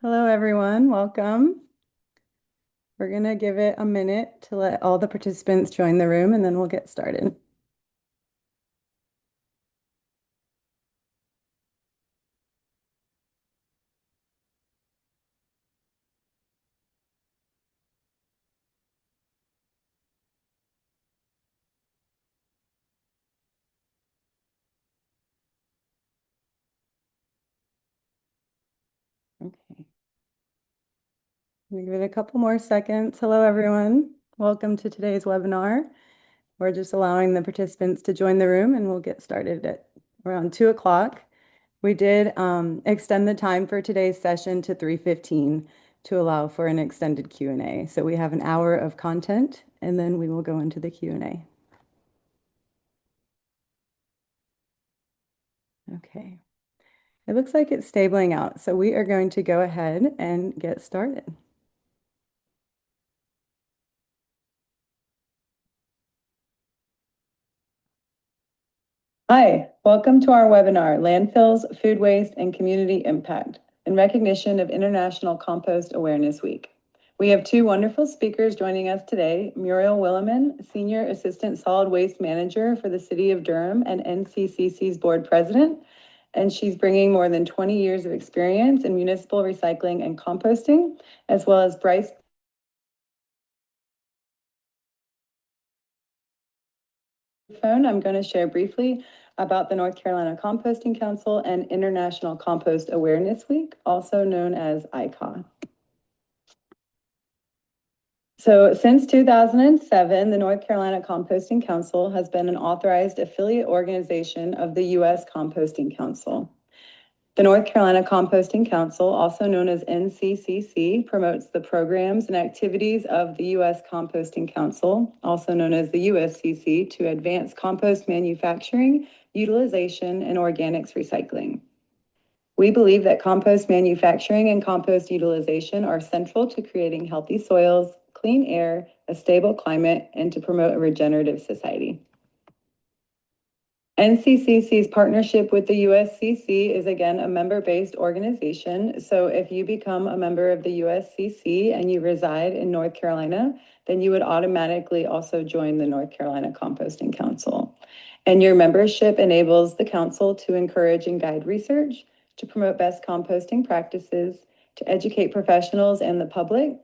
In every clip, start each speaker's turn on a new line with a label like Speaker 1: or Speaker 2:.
Speaker 1: Hello, everyone. Welcome. We're going to give it a minute to let all the participants join the room, and then we'll get started. Okay. We give it a couple more seconds. Hello, everyone. Welcome to today's webinar. We're just allowing the participants to join the room, and we'll get started at around 2 o'clock. We did extend the time for today's session to 3:15 to allow for an extended Q&A. So we have an hour of content, and then we will go into the Q&A. Okay. It looks like it's stabling out, so we are going to go ahead and get started. Hi, welcome to our webinar, Landfills, Food Waste, and Community Impact, in recognition of International Compost Awareness Week. We have two wonderful speakers joining us today, Muriel Williman, Senior Assistant Solid Waste Manager for the City of Durham and NCCC's Board President, and she's bringing more than 20 years of experience in municipal recycling and composting, as well as Bryce. I'm going to share briefly about the North Carolina Composting Council and International Compost Awareness Week, also known as ICAW. So since 2007, the North Carolina Composting Council has been an authorized affiliate organization of the U.S. Composting Council. The North Carolina Composting Council, also known as NCCC, promotes the programs and activities of the U.S. Composting Council, also known as the USCC, to advance compost manufacturing, utilization, and organics recycling. We believe that compost manufacturing and compost utilization are central to creating healthy soils, clean air, a stable climate, and to promote a regenerative society. NCCC's partnership with the USCC is again a member-based organization. So if you become a member of the USCC and you reside in North Carolina, then you would automatically also join the North Carolina Composting Council. And your membership enables the council to encourage and guide research, to promote best composting practices, to educate professionals and the public,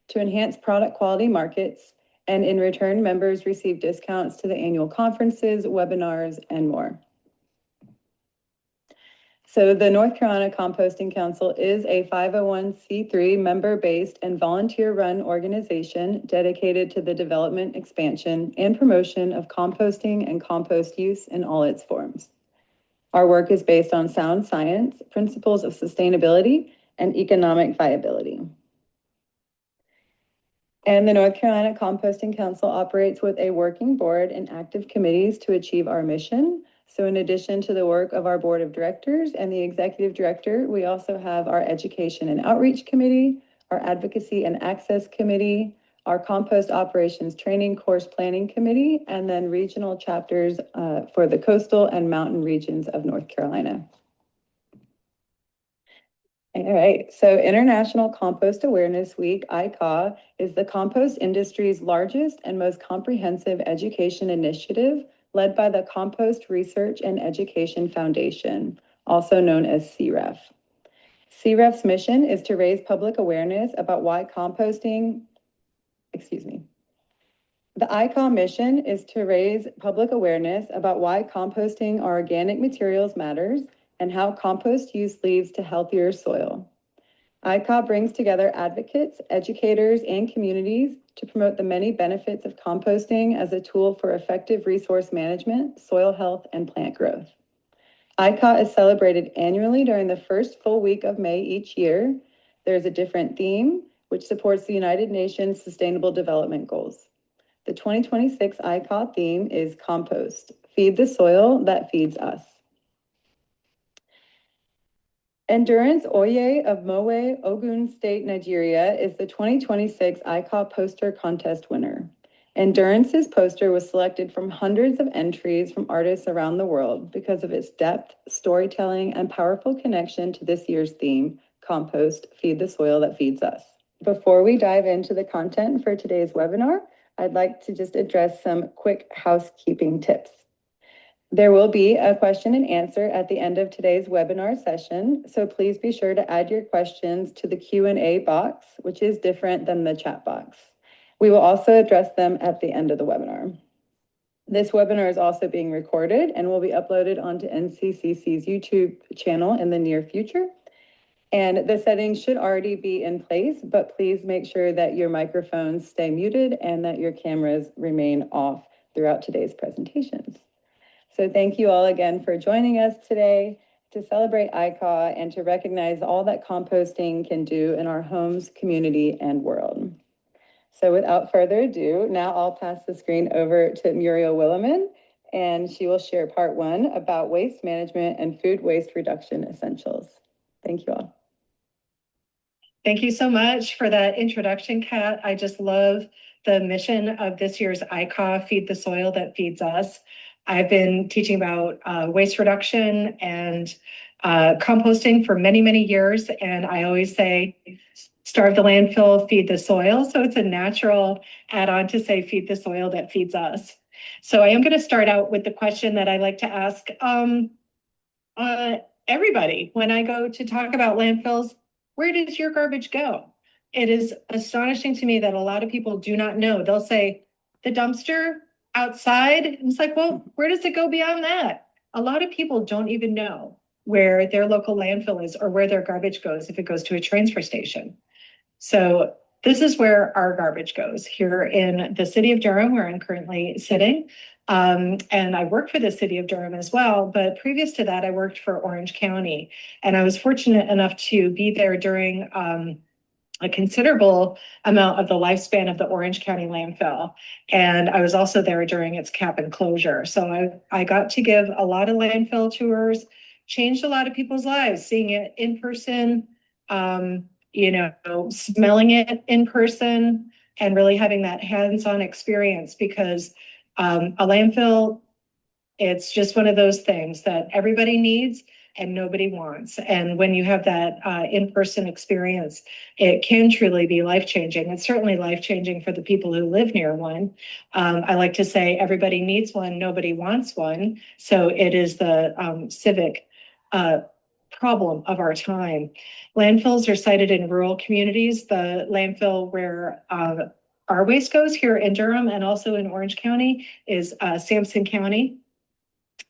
Speaker 1: to enhance product quality markets, and in return, members receive discounts to the annual conferences, webinars, and more. So the North Carolina Composting Council is a 501c3 member-based and volunteer-run organization dedicated to the development, expansion, and promotion of composting and compost use in all its forms. Our work is based on sound science, principles of sustainability, and economic viability. And the North Carolina Composting Council operates with a working board and active committees to achieve our mission. So in addition to the work of our board of directors and the executive director, we also have our education and outreach committee, our advocacy and access committee, our compost operations training course planning committee, and then regional chapters for the coastal and mountain regions of North Carolina. All right, so International Compost Awareness Week, ICAW, is the compost industry's largest and most comprehensive education initiative led by the Compost Research and Education Foundation, also known as CREF. CREF's mission is to raise public awareness about why composting, The ICAW mission is to raise public awareness about why composting our organic materials matters and how compost use leads to healthier soil. ICAW brings together advocates, educators, and communities to promote the many benefits of composting as a tool for effective resource management, soil health, and plant growth. ICAW is celebrated annually during the first full week of May each year. There's a different theme, which supports the United Nations Sustainable Development Goals. The 2026 ICAW theme is Compost, Feed the Soil That Feeds Us. Endurance Oye of Mowe, Ogun State, Nigeria, is the 2026 ICAW poster contest winner. Endurance's poster was selected from hundreds of entries from artists around the world because of its depth, storytelling, and powerful connection to this year's theme, compost, feed the soil that feeds us. Before we dive into the content for today's webinar, I'd like to just address some quick housekeeping tips. There will be a question and answer at the end of today's webinar session, so please be sure to add your questions to the Q&A box, which is different than the chat box. We will also address them at the end of the webinar. This webinar is also being recorded and will be uploaded onto NCCC's YouTube channel in the near future. And the settings should already be in place, but please make sure that your microphones stay muted and that your cameras remain off throughout today's presentations. So thank you all again for joining us today to celebrate ICAW and to recognize all that composting can do in our homes, community, and world. So without further ado, now I'll pass the screen over to Muriel Williman, and she will share part 1 about waste management and food waste reduction essentials. Thank you all.
Speaker 2: Thank you so much for that introduction, Kat. I just love the mission of this year's ICAW, Feed the Soil That Feeds Us. I've been teaching about waste reduction and composting for many, many years, and I always say, starve the landfill, feed the soil. So it's a natural add-on to say, feed the soil that feeds us. So I am going to start out with the question that I like to ask everybody when I go to talk about landfills. Where does your garbage go? It is astonishing to me that a lot of people do not know. They'll say, the dumpster outside. And it's like, well, where does it go beyond that? A lot of people don't even know where their local landfill is or where their garbage goes if it goes to a transfer station. So this is where our garbage goes here in the city of Durham, where I'm currently sitting. And I work for the city of Durham as well. But previous to that, I worked for Orange County. And I was fortunate enough to be there during a considerable amount of the lifespan of the Orange County landfill. And I was also there during its cap and closure. So I got to give a lot of landfill tours, changed a lot of people's lives, seeing it in person, smelling it in person, and really having that hands-on experience, because a landfill, it's just one of those things that everybody needs and nobody wants. And when you have that in-person experience, it can truly be life-changing. It's certainly life-changing for the people who live near one. I like to say everybody needs one, nobody wants one. So it is the civic problem of our time. Landfills are sited in rural communities. The landfill where our waste goes here in Durham and also in Orange County is Sampson County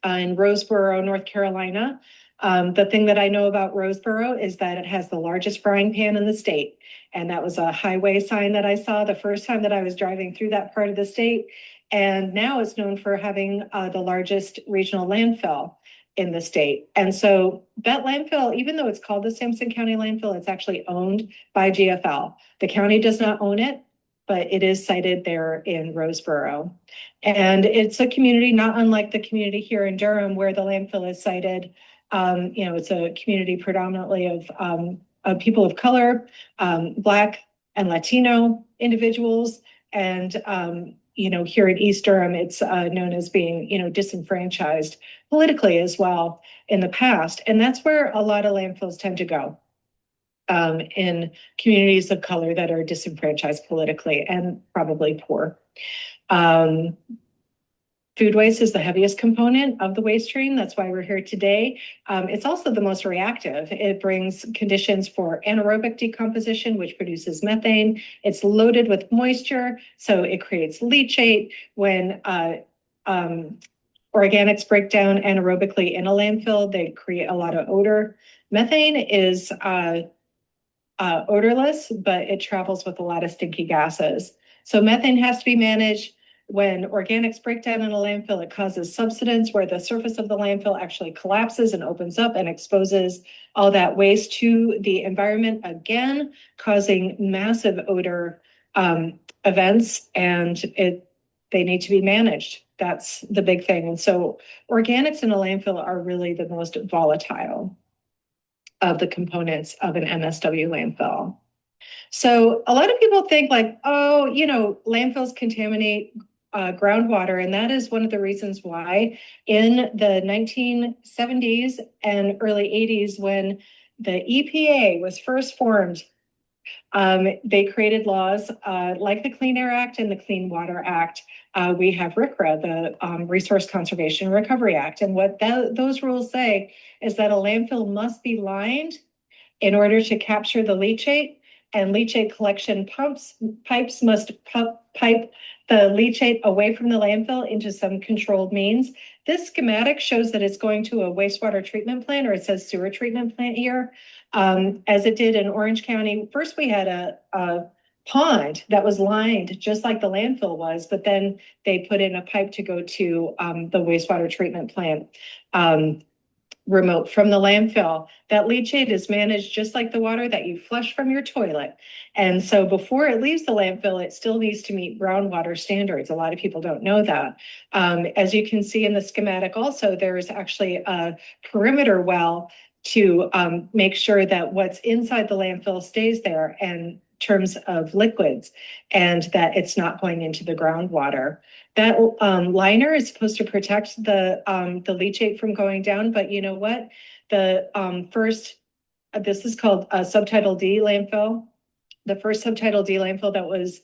Speaker 2: in Roseboro, North Carolina. The thing that I know about Roseboro is that it has the largest frying pan in the state. And that was a highway sign that I saw the first time that I was driving through that part of the state. And now it's known for having the largest regional landfill in the state. And so that landfill, even though it's called the Sampson County landfill, it's actually owned by GFL. The county does not own it, but it is sited there in Roseboro. And it's a community not unlike the community here in Durham where the landfill is sited. It's a community predominantly of people of color, Black and Latino individuals. And, here in East Durham, it's known as being, disenfranchised politically as well in the past. And that's where a lot of landfills tend to go. In communities of color that are disenfranchised politically and probably poor. Food waste is the heaviest component of the waste stream. That's why we're here today. It's also the most reactive. It brings conditions for anaerobic decomposition, which produces methane. It's loaded with moisture, so it creates leachate. When organics break down anaerobically in a landfill, they create a lot of odor. Methane is odorless, but it travels with a lot of stinky gases. So methane has to be managed. When organics break down in a landfill, it causes subsidence where the surface of the landfill actually collapses and opens up and exposes all that waste to the environment again, causing massive odor events, and they need to be managed. That's the big thing. And so organics in a landfill are really the most volatile of the components of an MSW landfill. So a lot of people think like, landfills contaminate groundwater. And that is one of the reasons why in the 1970s and early 80s, when the EPA was first formed, they created laws like the Clean Air Act and the Clean Water Act. We have RCRA, the Resource Conservation Recovery Act. And what those rules say is that a landfill must be lined in order to capture the leachate, and leachate collection pipes must pipe the leachate away from the landfill into some controlled means. This schematic shows that it's going to a wastewater treatment plant, or it says sewer treatment plant here, as it did in Orange County. First, we had a pond that was lined just like the landfill was, but then they put in a pipe to go to the wastewater treatment plant. Remote from the landfill. That leachate is managed just like the water that you flush from your toilet. And so before it leaves the landfill, it still needs to meet groundwater standards. A lot of people don't know that. As you can see in the schematic also, there's actually a perimeter well to make sure that what's inside the landfill stays there in terms of liquids, and that it's not going into the groundwater. That liner is supposed to protect the leachate from going down, but you know what? The this is called a Subtitle D landfill. The first Subtitle D landfill that was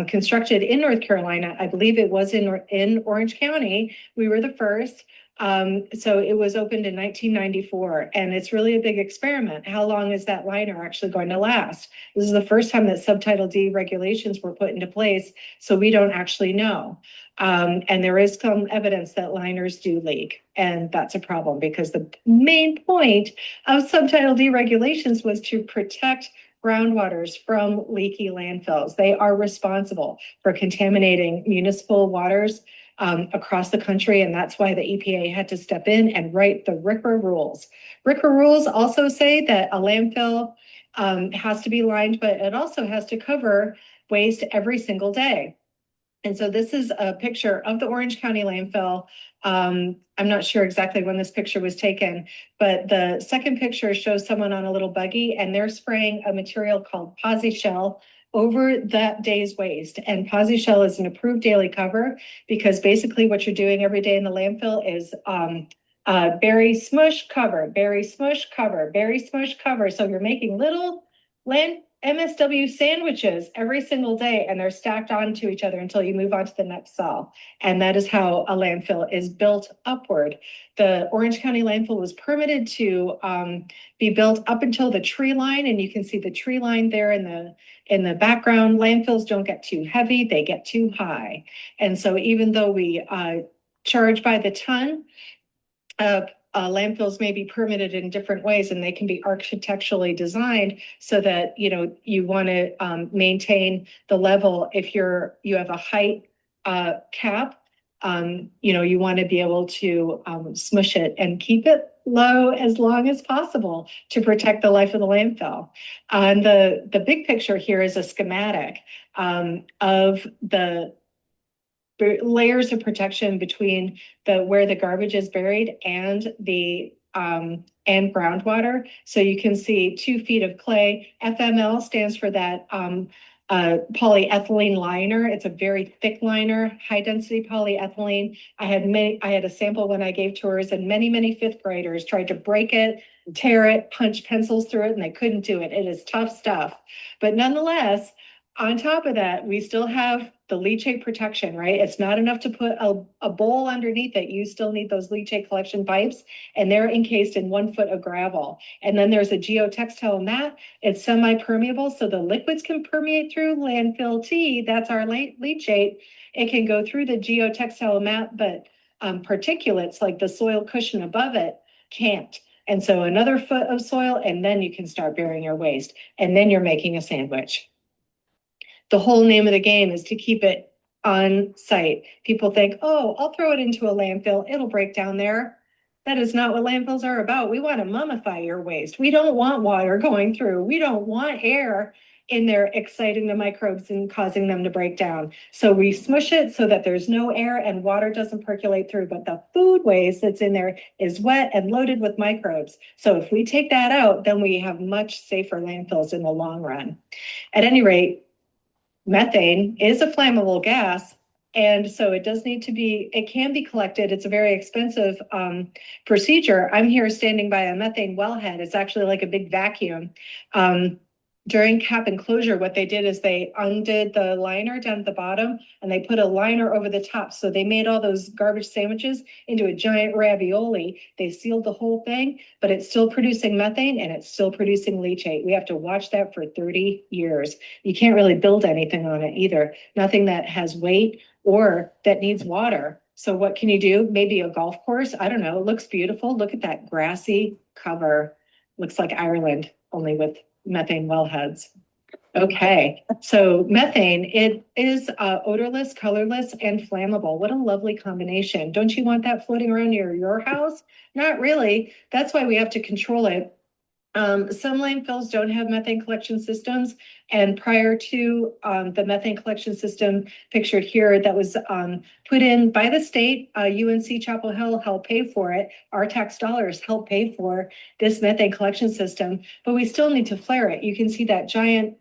Speaker 2: constructed in North Carolina, I believe it was in Orange County. We were the first. So it was opened in 1994, and it's really a big experiment. How long is that liner actually going to last? This is the first time that Subtitle D regulations were put into place, so we don't actually know. And there is some evidence that liners do leak, and that's a problem because the main point of Subtitle D regulations was to protect groundwaters from leaky landfills. They are responsible for contaminating municipal waters across the country, and that's why the EPA had to step in and write the RCRA rules. RCRA rules also say that a landfill has to be lined, but it also has to cover waste every single day. And so this is a picture of the Orange County landfill. I'm not sure exactly when this picture was taken, but the second picture shows someone on a little buggy, and they're spraying a material called Posi Shell over that day's waste. And Posi Shell is an approved daily cover because basically what you're doing every day in the landfill is berry smush cover, berry smush cover, berry smush cover. So you're making little MSW sandwiches every single day, and they're stacked onto each other until you move on to the next cell. And that is how a landfill is built upward. The Orange County landfill was permitted to be built up until the tree line, and you can see the tree line there in the background. Landfills don't get too heavy, they get too high. And so even though we charge by the ton, landfills may be permitted in different ways, and they can be architecturally designed so that you want to maintain the level. If you have a height cap, you want to be able to smush it and keep it low as long as possible to protect the life of the landfill. And the big picture here is a schematic of the layers of protection between where the garbage is buried and the and groundwater. So you can see 2 feet of clay. FML stands for that polyethylene liner. It's a very thick liner, high density polyethylene. I had a sample when I gave tours, and many fifth graders tried to break it, tear it, punch pencils through it, and they couldn't do it. It is tough stuff. But nonetheless, on top of that, we still have the leachate protection, right? It's not enough to put a bowl underneath it. You still need those leachate collection pipes, and they're encased in 1 foot of gravel. And then there's a geotextile mat. It's semi-permeable, so the liquids can permeate through. Landfill T, that's our leachate. It can go through the geotextile mat, but particulates like the soil cushion above it can't. And so another foot of soil, and then you can start burying your waste, and then you're making a sandwich. The whole name of the game is to keep it on site. People think, oh, I'll throw it into a landfill, it'll break down there. That is not what landfills are about. We want to mummify your waste. We don't want water going through. We don't want air in there exciting the microbes and causing them to break down. So we smush it so that there's no air and water doesn't percolate through, but the food waste that's in there is wet and loaded with microbes. So if we take that out, then we have much safer landfills in the long run. At any rate, methane is a flammable gas, And so it does need to be, it can be collected. It's a very expensive procedure. I'm here standing by a methane wellhead. It's actually like a big vacuum. During cap and closure, what they did is they undid the liner down at the bottom and they put a liner over the top. So they made all those garbage sandwiches into a giant ravioli. They sealed the whole thing, but it's still producing methane and it's still producing leachate. We have to watch that for 30 years. You can't really build anything on it either. Nothing that has weight or that needs water. So what can you do? Maybe a golf course. I don't know. It looks beautiful. Look at that grassy cover. Looks like Ireland, only with methane wellheads. Okay, so methane, it is odorless, colorless, and flammable. What a lovely combination. Don't you want that floating around your house? Not really. That's why we have to control it. Some landfills don't have methane collection systems, and prior to the methane collection system pictured here that was put in by the state, UNC Chapel Hill helped pay for it. Our tax dollars help pay for this methane collection system, but we still need to flare it. You can see that giant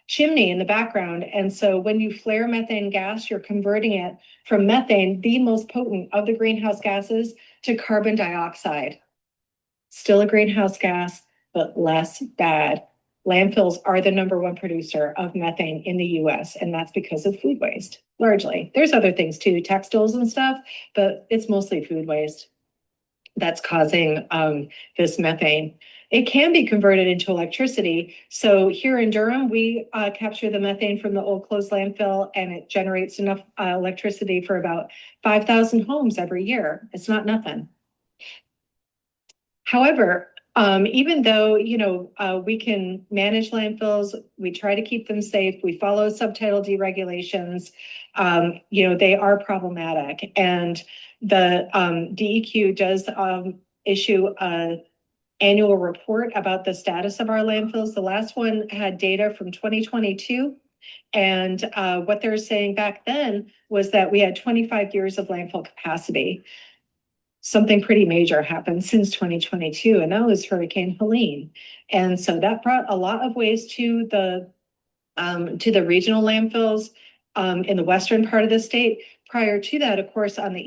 Speaker 2: chimney in the background, and so when you flare methane gas, you're converting it from methane, the most potent of the greenhouse gases, to carbon dioxide. Still a greenhouse gas, but less bad. Landfills are the #1 producer of methane in the US, and that's because of food waste, largely. There's other things too, textiles and stuff, but it's mostly food waste that's causing this methane. It can be converted into electricity. So here in Durham, we capture the methane from the old closed landfill, and it generates enough electricity for about 5,000 homes every year. It's not nothing. However, even though, we can manage landfills, we try to keep them safe, we follow Subtitle D regulations, they are problematic. And the DEQ does issue an annual report about the status of our landfills. The last one had data from 2022. And what they're saying back then was that we had 25 years of landfill capacity. Something pretty major happened since 2022, and that was Hurricane Helene. And so that brought a lot of waste to the regional landfills in the western part of the state. Prior to that, of course, on the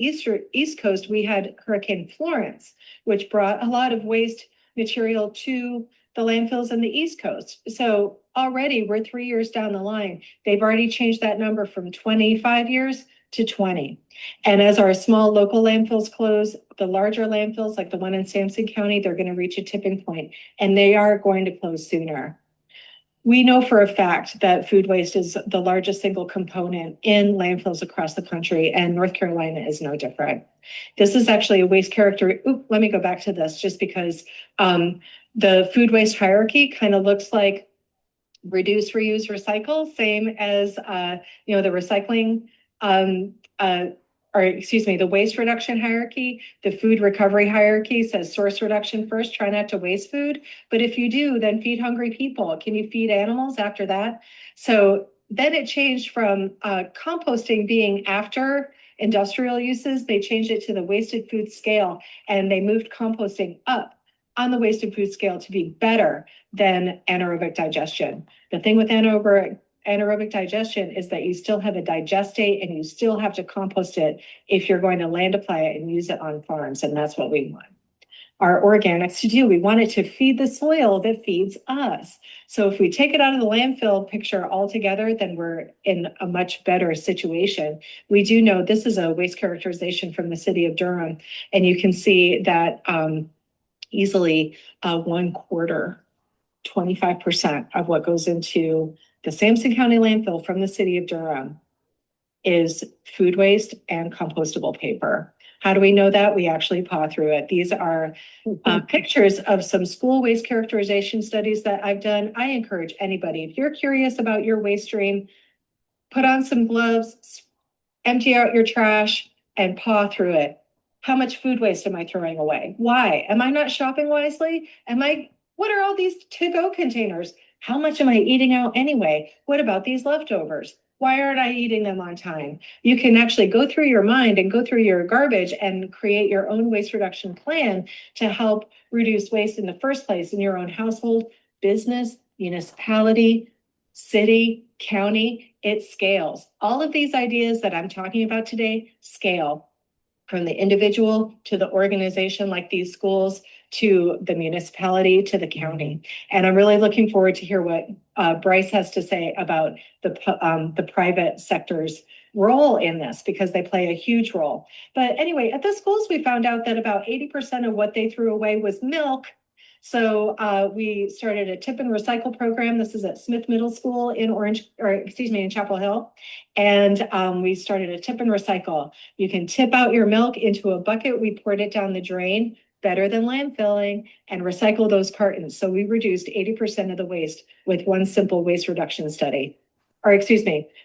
Speaker 2: East Coast, we had Hurricane Florence, which brought a lot of waste material to the landfills in the East Coast. So already we're 3 years down the line. They've already changed that number from 25 years to 20. And as our small local landfills close, the larger landfills, like the one in Sampson County, they're going to reach a tipping point, and they are going to close sooner. We know for a fact that food waste is the largest single component in landfills across the country, and North Carolina is no different. This is actually a waste character. Let me go back to this just because the food waste hierarchy kind of looks like reduce, reuse, recycle, same as the recycling the waste reduction hierarchy. The food recovery hierarchy says source reduction first, try not to waste food. But if you do, then feed hungry people. Can you feed animals after that? So then it changed from composting being after industrial uses. They changed it to the wasted food scale, and they moved composting up on the wasted food scale to be better than anaerobic digestion. The thing with anaerobic digestion is that you still have a digestate and you still have to compost it if you're going to land apply it and use it on farms. And that's what we want our organics to do. We want it to feed the soil that feeds us. So if we take it out of the landfill picture altogether, then we're in a much better situation. We do know this is a waste characterization from the city of Durham, and you can see that easily 1/4, 25% of what goes into the Sampson County landfill from the city of Durham is food waste and compostable paper. How do we know that? We actually paw through it. These are pictures of some school waste characterization studies that I've done. I encourage anybody, if you're curious about your waste stream, put on some gloves, empty out your trash, and paw through it. How much food waste am I throwing away? Why? Am I not shopping wisely? What are all these to-go containers? How much am I eating out anyway? What about these leftovers? Why aren't I eating them on time? You can actually go through your mind and go through your garbage and create your own waste reduction plan to help reduce waste in the first place in your own household, business, municipality, city, county, it scales. All of these ideas that I'm talking about today scale from the individual to the organization like these schools to the municipality to the county. And I'm really looking forward to hear what Bryce has to say about the private sector's role in this, because they play a huge role. But anyway, at the schools, we found out that about 80% of what they threw away was milk. So we started a tip and recycle program. This is at Smith Middle School in in Chapel Hill. And we started a tip and recycle. You can tip out your milk into a bucket. We poured it down the drain, better than landfilling, and recycle those cartons. So we reduced 80% of the waste with one simple waste reduction study.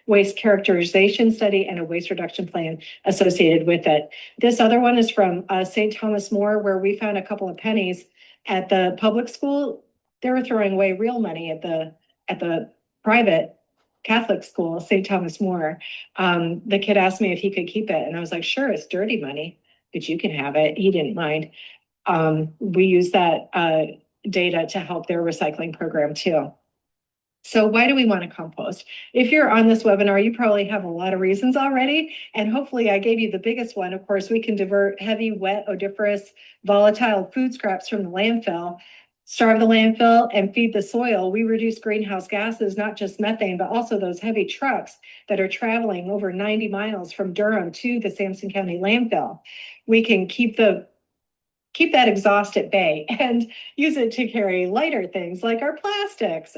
Speaker 2: Waste characterization study and a waste reduction plan associated with it. This other one is from St. Thomas More, where we found a couple of pennies at the public school. They were throwing away real money at the private Catholic school, St. Thomas More. The kid asked me if he could keep it, and I was like, sure, it's dirty money, but you can have it. He didn't mind. We use that data to help their recycling program too. So why do we want to compost? If you're on this webinar, you probably have a lot of reasons already, and hopefully I gave you the biggest one. Of course, we can divert heavy, wet, odoriferous, volatile food scraps from the landfill, starve the landfill, and feed the soil. We reduce greenhouse gases, not just methane, but also those heavy trucks that are traveling over 90 miles from Durham to the Sampson County landfill. We can keep that exhaust at bay and use it to carry lighter things like our plastics.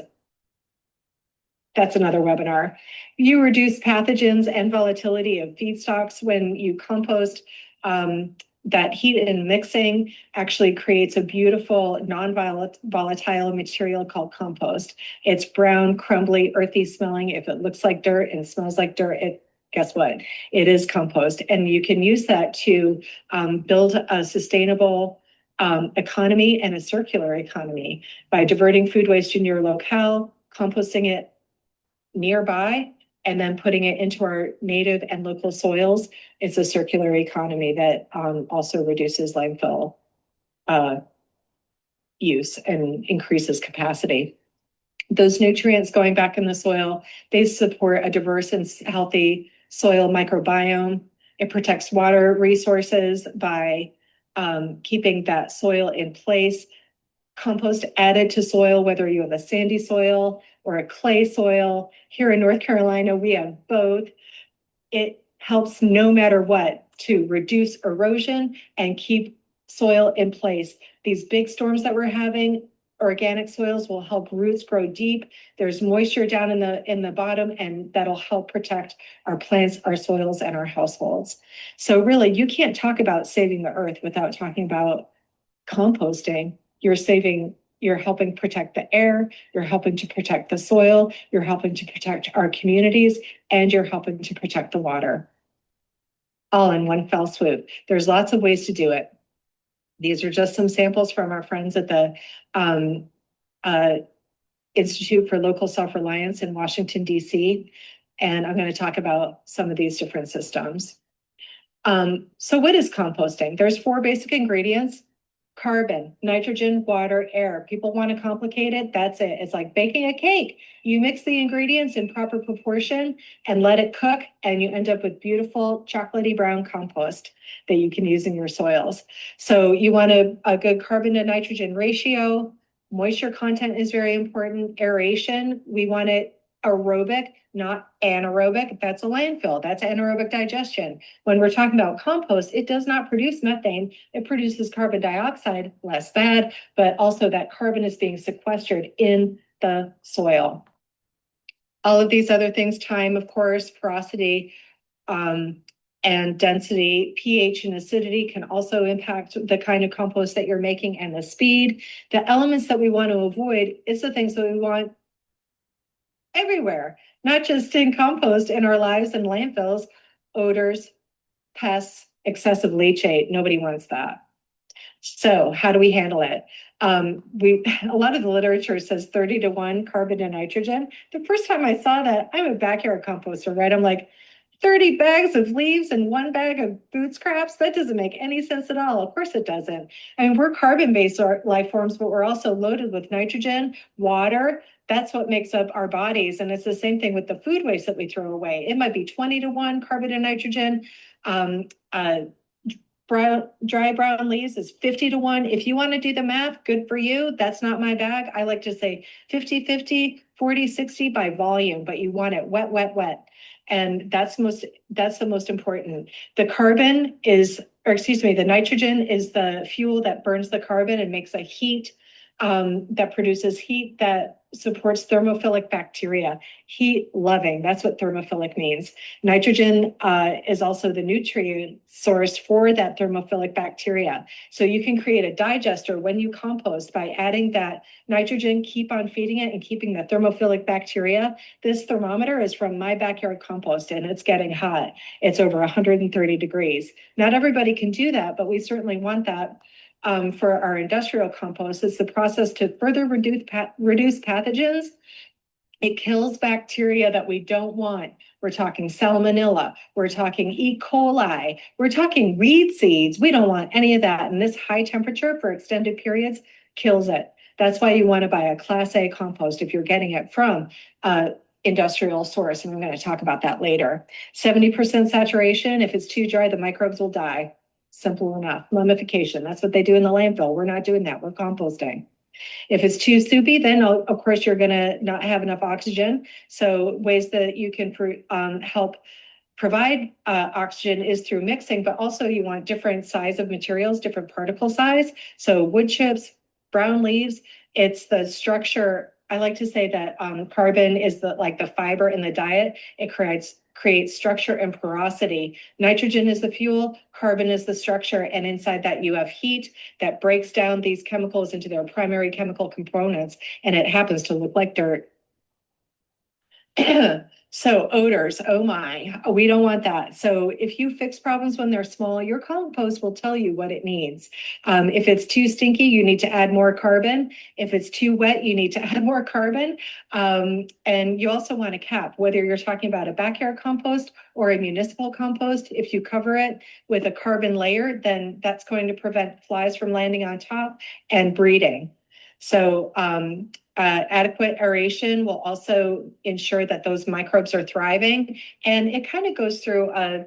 Speaker 2: That's another webinar. You reduce pathogens and volatility of feedstocks when you compost. That heat and mixing actually creates a beautiful non-volatile material called compost. It's brown, crumbly, earthy smelling. If it looks like dirt and smells like dirt, guess what? It is compost. And you can use that to build a sustainable economy and a circular economy by diverting food waste in your locale, composting it nearby, and then putting it into our native and local soils. It's a circular economy that also reduces landfill use and increases capacity. Those nutrients going back in the soil, they support a diverse and healthy soil microbiome. It protects water resources by keeping that soil in place. Compost added to soil, whether you have a sandy soil or a clay soil. Here in North Carolina, we have both. It helps no matter what to reduce erosion and keep soil in place. These big storms that we're having, organic soils will help roots grow deep. There's moisture down in the bottom, and that'll help protect our plants, our soils, and our households. So really, you can't talk about saving the earth without talking about composting. You're helping protect the air, you're helping to protect the soil, you're helping to protect our communities, and you're helping to protect the water. All in one fell swoop. There's lots of ways to do it. These are just some samples from our friends at the Institute for Local Self-Reliance in Washington, D.C. And I'm going to talk about some of these different systems. So what is composting? There's 4 basic ingredients: carbon, nitrogen, water, air. People want to complicate it. That's it. It's like baking a cake. You mix the ingredients in proper proportion and let it cook, and you end up with beautiful chocolatey brown compost that you can use in your soils. So you want a good carbon to nitrogen ratio. Moisture content is very important. Aeration, we want it aerobic, not anaerobic. That's a landfill. That's anaerobic digestion. When we're talking about compost, it does not produce methane. It produces carbon dioxide, less bad, but also that carbon is being sequestered in the soil. All of these other things, time, of course, porosity, and density, pH and acidity can also impact the kind of compost that you're making and the speed. The elements that we want to avoid is the things that we want everywhere, not just in compost in our lives and landfills: odors, pests, excessive leachate. Nobody wants that. So how do we handle it? A lot of the literature says 30-to-1 carbon to nitrogen. The first time I saw that, I'm a backyard composter, right? I'm like, 30 bags of leaves and 1 bag of food scraps? That doesn't make any sense at all. Of course it doesn't. I mean, we're carbon-based life forms, but we're also loaded with nitrogen, water. That's what makes up our bodies. And it's the same thing with the food waste that we throw away. It might be 20-to-1 carbon and nitrogen. Dry brown leaves is 50-to-1. If you want to do the math, good for you. That's not my bag. I like to say 50-50, 40-60 by volume, but you want it wet, wet, wet. And that's the most important. The carbon is, or excuse me, the nitrogen is the fuel that burns the carbon and makes a heat that produces heat that supports thermophilic bacteria. Heat loving, that's what thermophilic means. Nitrogen is also the nutrient source for that thermophilic bacteria. So you can create a digester when you compost by adding that nitrogen, keep on feeding it and keeping the thermophilic bacteria. This thermometer is from my backyard compost and it's getting hot. It's over 130 degrees. Not everybody can do that, but we certainly want that. For our industrial compost, it's the process to further reduce pathogens. It kills bacteria that we don't want. We're talking salmonella, we're talking E. coli, we're talking reed seeds. We don't want any of that. And this high temperature for extended periods kills it. That's why you want to buy a Class A compost if you're getting it from industrial source. And I'm going to talk about that later. 70% saturation. If it's too dry, the microbes will die. Simple enough. Mummification. That's what they do in the landfill. We're not doing that. We're composting. If it's too soupy, then of course you're going to not have enough oxygen. So ways that you can help provide oxygen is through mixing, but also you want different size of materials, different particle size. So wood chips, brown leaves, it's the structure. I like to say that carbon is like the fiber in the diet. It creates structure and porosity. Nitrogen is the fuel, carbon is the structure, and inside that you have heat that breaks down these chemicals into their primary chemical components, and it happens to look like dirt. So odors, oh my, we don't want that. So if you fix problems when they're small, your compost will tell you what it needs. If it's too stinky, you need to add more carbon. If it's too wet, you need to add more carbon. And you also want a cap, whether you're talking about a backyard compost or a municipal compost. If you cover it with a carbon layer, then that's going to prevent flies from landing on top and breeding. So adequate aeration will also ensure that those microbes are thriving. And it kind of goes through a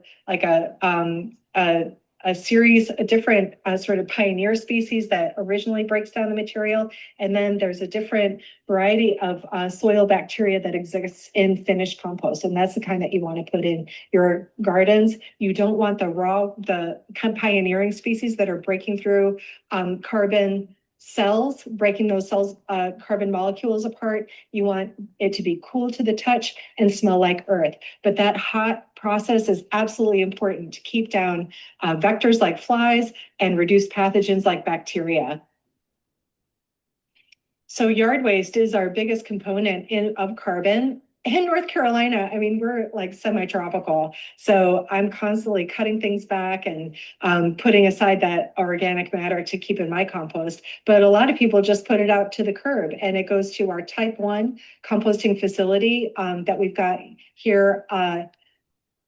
Speaker 2: series of different sort of pioneer species that originally breaks down the material. And then there's a different variety of soil bacteria that exists in finished compost. And that's the kind that you want to put in your gardens. You don't want the pioneering species that are breaking through carbon cells, breaking those cells, carbon molecules apart. You want it to be cool to the touch and smell like earth. But that hot process is absolutely important to keep down vectors like flies and reduce pathogens like bacteria. So yard waste is our biggest component of carbon. In North Carolina, I mean, we're like semi-tropical. So I'm constantly cutting things back and putting aside that organic matter to keep in my compost. But a lot of people just put it out to the curb, and it goes to our type 1 composting facility that we've got here at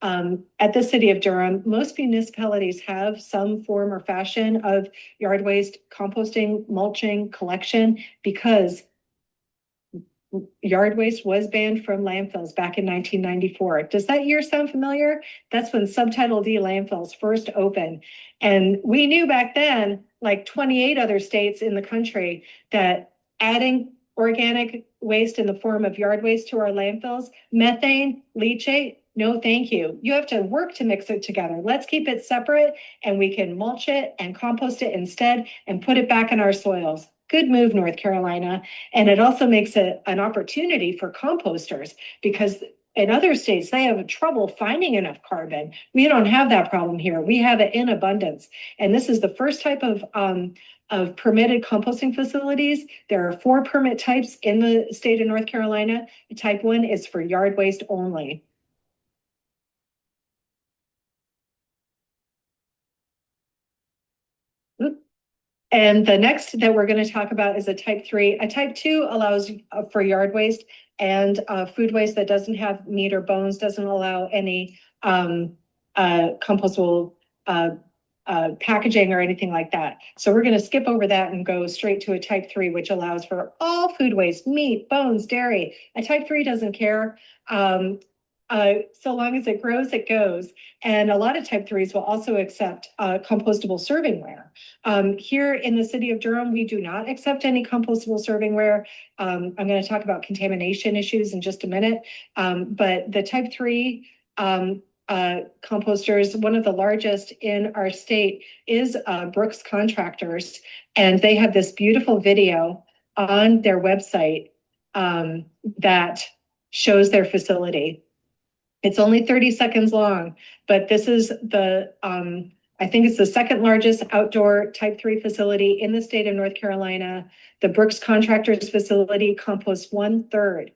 Speaker 2: the city of Durham. Most municipalities have some form or fashion of yard waste composting, mulching, collection, because yard waste was banned from landfills back in 1994. Does that year sound familiar? That's when Subtitle D landfills first opened. And we knew back then, like 28 other states in the country, that adding organic waste in the form of yard waste to our landfills, methane, leachate, no, thank you. You have to work to mix it together. Let's keep it separate, and we can mulch it and compost it instead and put it back in our soils. Good move, North Carolina. And it also makes it an opportunity for composters, because in other states, they have trouble finding enough carbon. We don't have that problem here. We have it in abundance. And this is the first type of permitted composting facilities. There are 4 permit types in the state of North Carolina. Type 1 is for yard waste only. And the next that we're going to talk about is a type 3. A type 2 allows for yard waste and food waste that doesn't have meat or bones, doesn't allow any compostable packaging or anything like that. So we're going to skip over that and go straight to a type 3, which allows for all food waste, meat, bones, dairy. A type 3 doesn't care. So long as it grows, it goes. And a lot of type 3s will also accept compostable servingware. Here in the city of Durham, we do not accept any compostable servingware. I'm going to talk about contamination issues in just a minute. But the type 3 composters, one of the largest in our state is Brooks Contractors. And they have this beautiful video on their website that shows their facility. It's only 30 seconds long, but this is the, I think it's the second largest outdoor type 3 facility in the state of North Carolina. The Brooks Contractors facility composts 1/3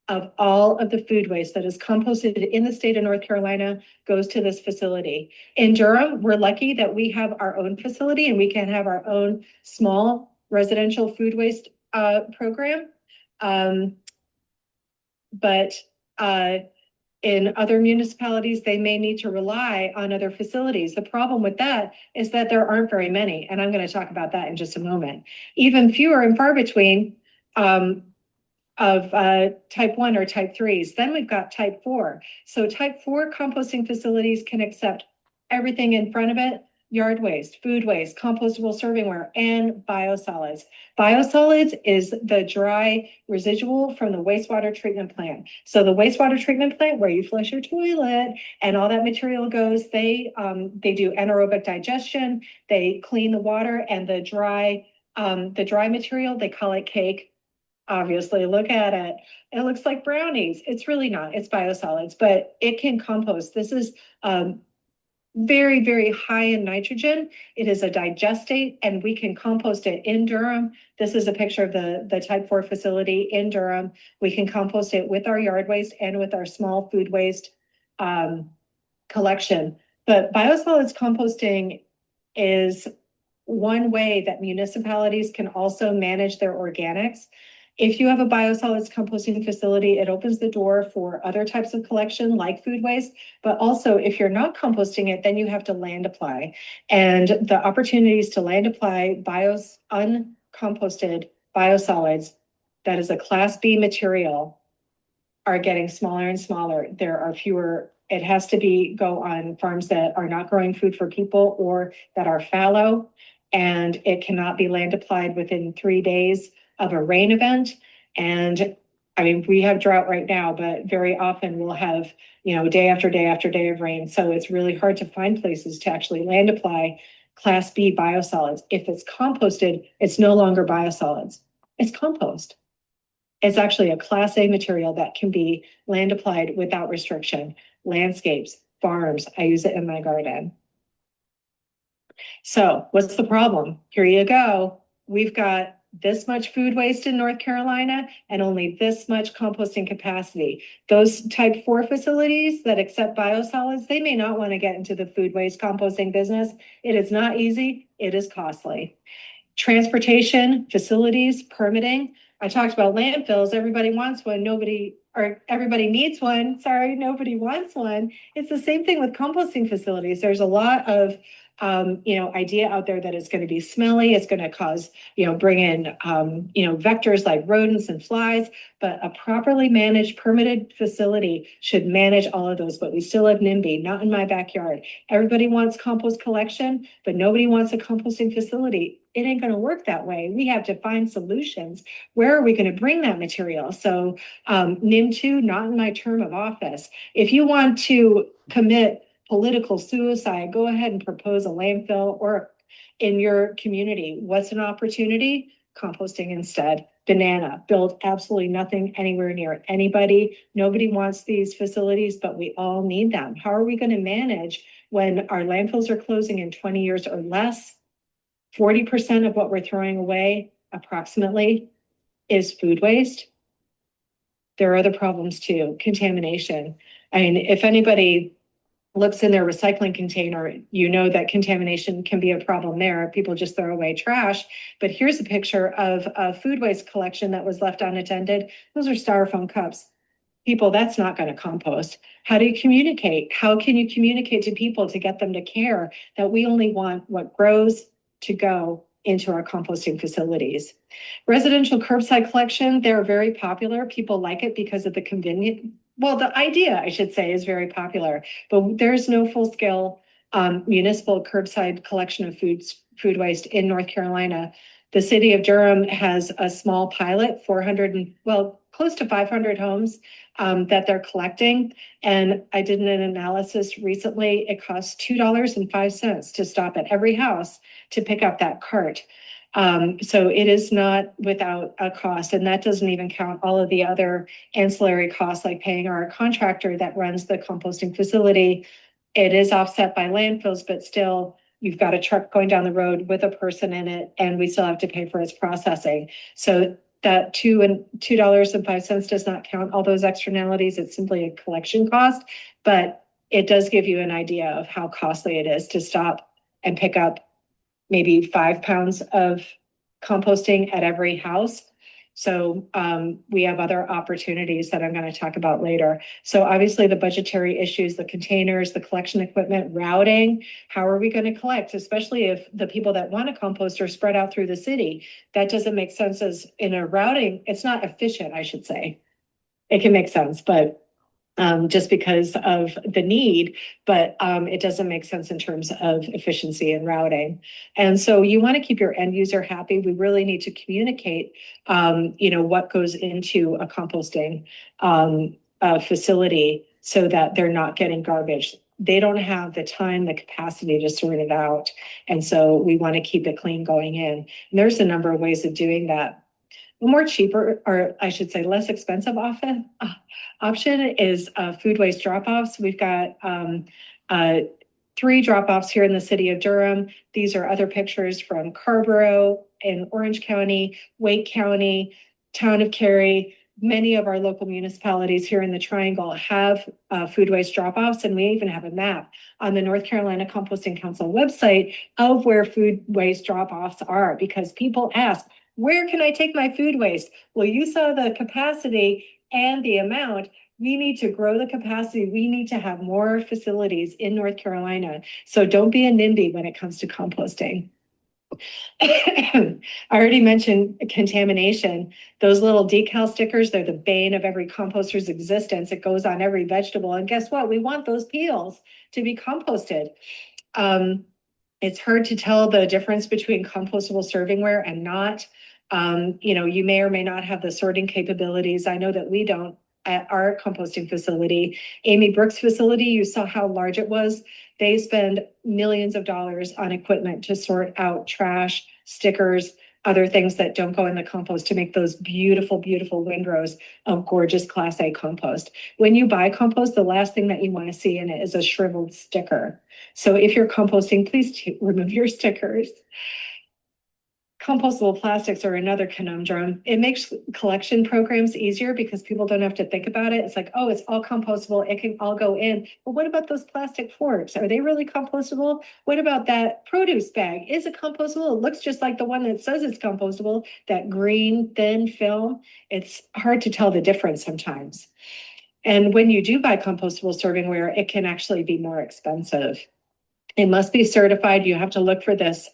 Speaker 2: of all of the food waste that is composted in the state of North Carolina goes to this facility. In Durham, we're lucky that we have our own facility and we can have our own small residential food waste program. But in other municipalities, they may need to rely on other facilities. The problem with that is that there aren't very many, and I'm going to talk about that in just a moment. Even fewer and far between of type 1 or type 3s. Then we've got type 4. So type 4 composting facilities can accept everything in front of it: yard waste, food waste, compostable servingware, and biosolids. Biosolids is the dry residual from the wastewater treatment plant. So the wastewater treatment plant where you flush your toilet and all that material goes, they do anaerobic digestion, they clean the water, and the dry material, they call it cake. Obviously, look at it. It looks like brownies. It's really not. It's biosolids, but it can compost. This is very, very high in nitrogen. It is a digestate, and we can compost it in Durham. This is a picture of the type 4 facility in Durham. We can compost it with our yard waste and with our small food waste collection. But biosolids composting is one way that municipalities can also manage their organics. If you have a biosolids composting facility, it opens the door for other types of collection like food waste, but also if you're not composting it, then you have to land apply. And the opportunities to land apply uncomposted biosolids, that is a Class B material, are getting smaller and smaller. There are fewer. It has to go on farms that are not growing food for people or that are fallow, and it cannot be land applied within 3 days of a rain event. And I mean, we have drought right now, but very often we'll have, day after day after day of rain. So it's really hard to find places to actually land apply Class B biosolids. If it's composted, it's no longer biosolids. It's compost. It's actually a Class A material that can be land applied without restriction. Landscapes, farms, I use it in my garden. So what's the problem? Here you go. We've got this much food waste in North Carolina and only this much composting capacity. Those type 4 facilities that accept biosolids, they may not want to get into the food waste composting business. It is not easy. It is costly. Transportation, facilities, permitting. I talked about landfills. Everybody wants one. Everybody needs one. Sorry, nobody wants one. It's the same thing with composting facilities. There's a lot of idea out there that it's going to be smelly. It's going to cause, bring in, vectors like rodents and flies, but a properly managed, permitted facility should manage all of those. But we still have NIMBY, not in my backyard. Everybody wants compost collection, but nobody wants a composting facility. It ain't going to work that way. We have to find solutions. Where are we going to bring that material? So NIM2, not in my term of office. If you want to commit political suicide, go ahead and propose a landfill or in your community. What's an opportunity? Composting instead. Banana, build absolutely nothing anywhere near anybody. Nobody wants these facilities, but we all need them. How are we going to manage when our landfills are closing in 20 years or less? 40% of what we're throwing away approximately is food waste. There are other problems too. Contamination. I mean, if anybody looks in their recycling container, that contamination can be a problem there. People just throw away trash. But here's a picture of a food waste collection that was left unattended. Those are styrofoam cups. people, that's not going to compost. How do you communicate? How can you communicate to people to get them to care that we only want what grows to go into our composting facilities? Residential curbside collection, they're very popular. People like it because of the convenient, well, the idea, I should say, is very popular, but there's no full-scale municipal curbside collection of food waste in North Carolina. The city of Durham has a small pilot, 400 and, well, close to 500 homes that they're collecting. And I did an analysis recently. It costs $2.05 to stop at every house to pick up that cart. So it is not without a cost, and that doesn't even count all of the other ancillary costs like paying our contractor that runs the composting facility. It is offset by landfills, but still you've got a truck going down the road with a person in it, and we still have to pay for its processing. So that $2.05 does not count all those externalities. It's simply a collection cost, but it does give you an idea of how costly it is to stop and pick up maybe 5 pounds of composting at every house. So we have other opportunities that I'm going to talk about later. So obviously the budgetary issues, the containers, the collection equipment, routing, how are we going to collect, especially if the people that want to compost are spread out through the city? That doesn't make sense as in a routing. It's not efficient, I should say. It can make sense, but just because of the need, but it doesn't make sense in terms of efficiency and routing. And so you want to keep your end user happy. We really need to communicate, what goes into a composting facility so that they're not getting garbage. They don't have the time, the capacity to sort it out. And so we want to keep it clean going in. And there's a number of ways of doing that. More cheaper, or I should say less expensive option is food waste drop-offs. We've got 3 drop-offs here in the city of Durham. These are other pictures from Carborough in Orange County, Wake County, Town of Cary. Many of our local municipalities here in the Triangle have food waste drop-offs, and we even have a map on the North Carolina Composting Council website of where food waste drop-offs are, because people ask, where can I take my food waste? Well, you saw the capacity and the amount. We need to grow the capacity. We need to have more facilities in North Carolina. So don't be a NIMBY when it comes to composting. I already mentioned contamination. Those little decal stickers, they're the bane of every composter's existence. It goes on every vegetable. And guess what? We want those peels to be composted. It's hard to tell the difference between compostable servingware and not. You may or may not have the sorting capabilities. I know that we don't at our composting facility. Amy Brooks' facility, you saw how large it was. They spend millions of dollars on equipment to sort out trash, stickers, other things that don't go in the compost to make those beautiful, beautiful windrows of gorgeous Class A compost. When you buy compost, the last thing that you want to see in it is a shriveled sticker. So if you're composting, please remove your stickers. Compostable plastics are another conundrum. It makes collection programs easier because people don't have to think about it. It's like, oh, it's all compostable. It can all go in. But what about those plastic forks? Are they really compostable? What about that produce bag? Is it compostable? It looks just like the one that says it's compostable, that green, thin film. It's hard to tell the difference sometimes. And when you do buy compostable servingware, it can actually be more expensive. It must be certified. You have to look for this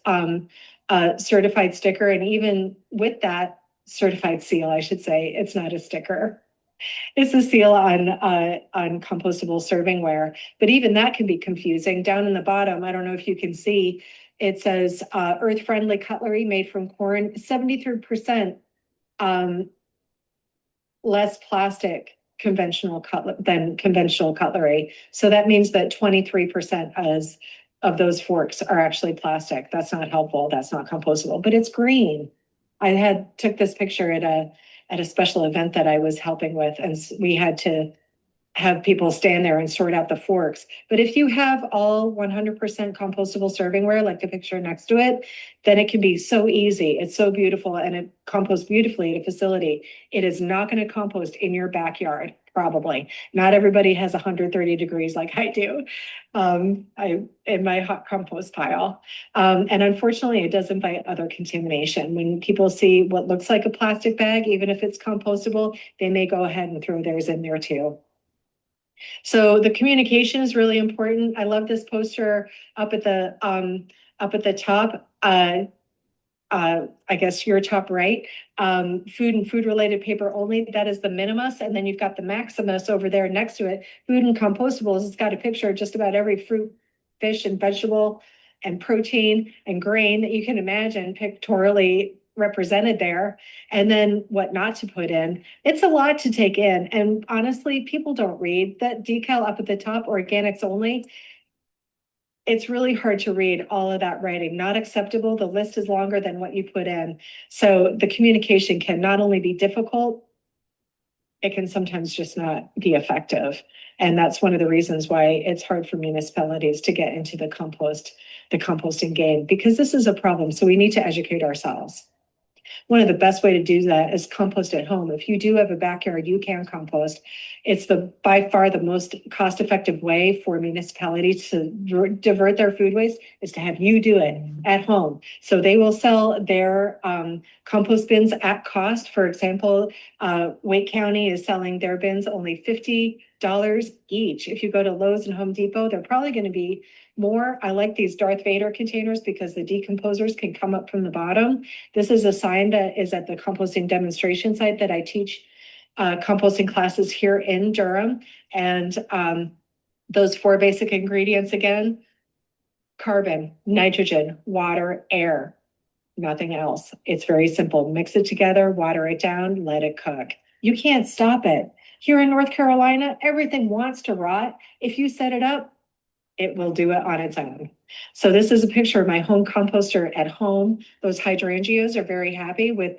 Speaker 2: certified sticker, and even with that certified seal, I should say, it's not a sticker. It's a seal on compostable servingware, but even that can be confusing. Down in the bottom, I don't know if you can see, it says earth-friendly cutlery made from corn, 73% less plastic than conventional cutlery. So that means that 23% of those forks are actually plastic. That's not helpful. That's not compostable, but it's green. I took this picture at a special event that I was helping with, and we had to have people stand there and sort out the forks. But if you have all 100% compostable servingware, like the picture next to it, then it can be so easy. It's so beautiful, and it composts beautifully at a facility. It is not going to compost in your backyard, probably. Not everybody has 130 degrees like I do in my hot compost pile. And unfortunately, it does invite other contamination. When people see what looks like a plastic bag, even if it's compostable, they may go ahead and throw theirs in there too. So the communication is really important. I love this poster up at the top. I guess your top right, food and food related paper only. That is the minimus. And then you've got the maximus over there next to it. Food and compostables. It's got a picture of just about every fruit, fish, and vegetable and protein and grain that you can imagine pictorially represented there, and then what not to put in. It's a lot to take in. And honestly, people don't read that decal up at the top, organics only. It's really hard to read all of that writing. Not acceptable. The list is longer than what you put in. So the communication can not only be difficult, it can sometimes just not be effective. And that's one of the reasons why it's hard for municipalities to get into the composting game, because this is a problem. So we need to educate ourselves. One of the best way to do that is compost at home. If you do have a backyard, you can compost. It's by far the most cost-effective way for municipalities to divert their food waste is to have you do it at home. So they will sell their compost bins at cost. For example, Wake County is selling their bins only $50 each. If you go to Lowe's and Home Depot, they're probably going to be more. I like these Darth Vader containers because the decomposers can come up from the bottom. This is a sign that is at the composting demonstration site that I teach composting classes here in Durham. And those 4 basic ingredients again: carbon, nitrogen, water, air, nothing else. It's very simple. Mix it together, water it down, let it cook. You can't stop it. Here in North Carolina, everything wants to rot. If you set it up, it will do it on its own. So this is a picture of my home composter at home. Those hydrangeas are very happy with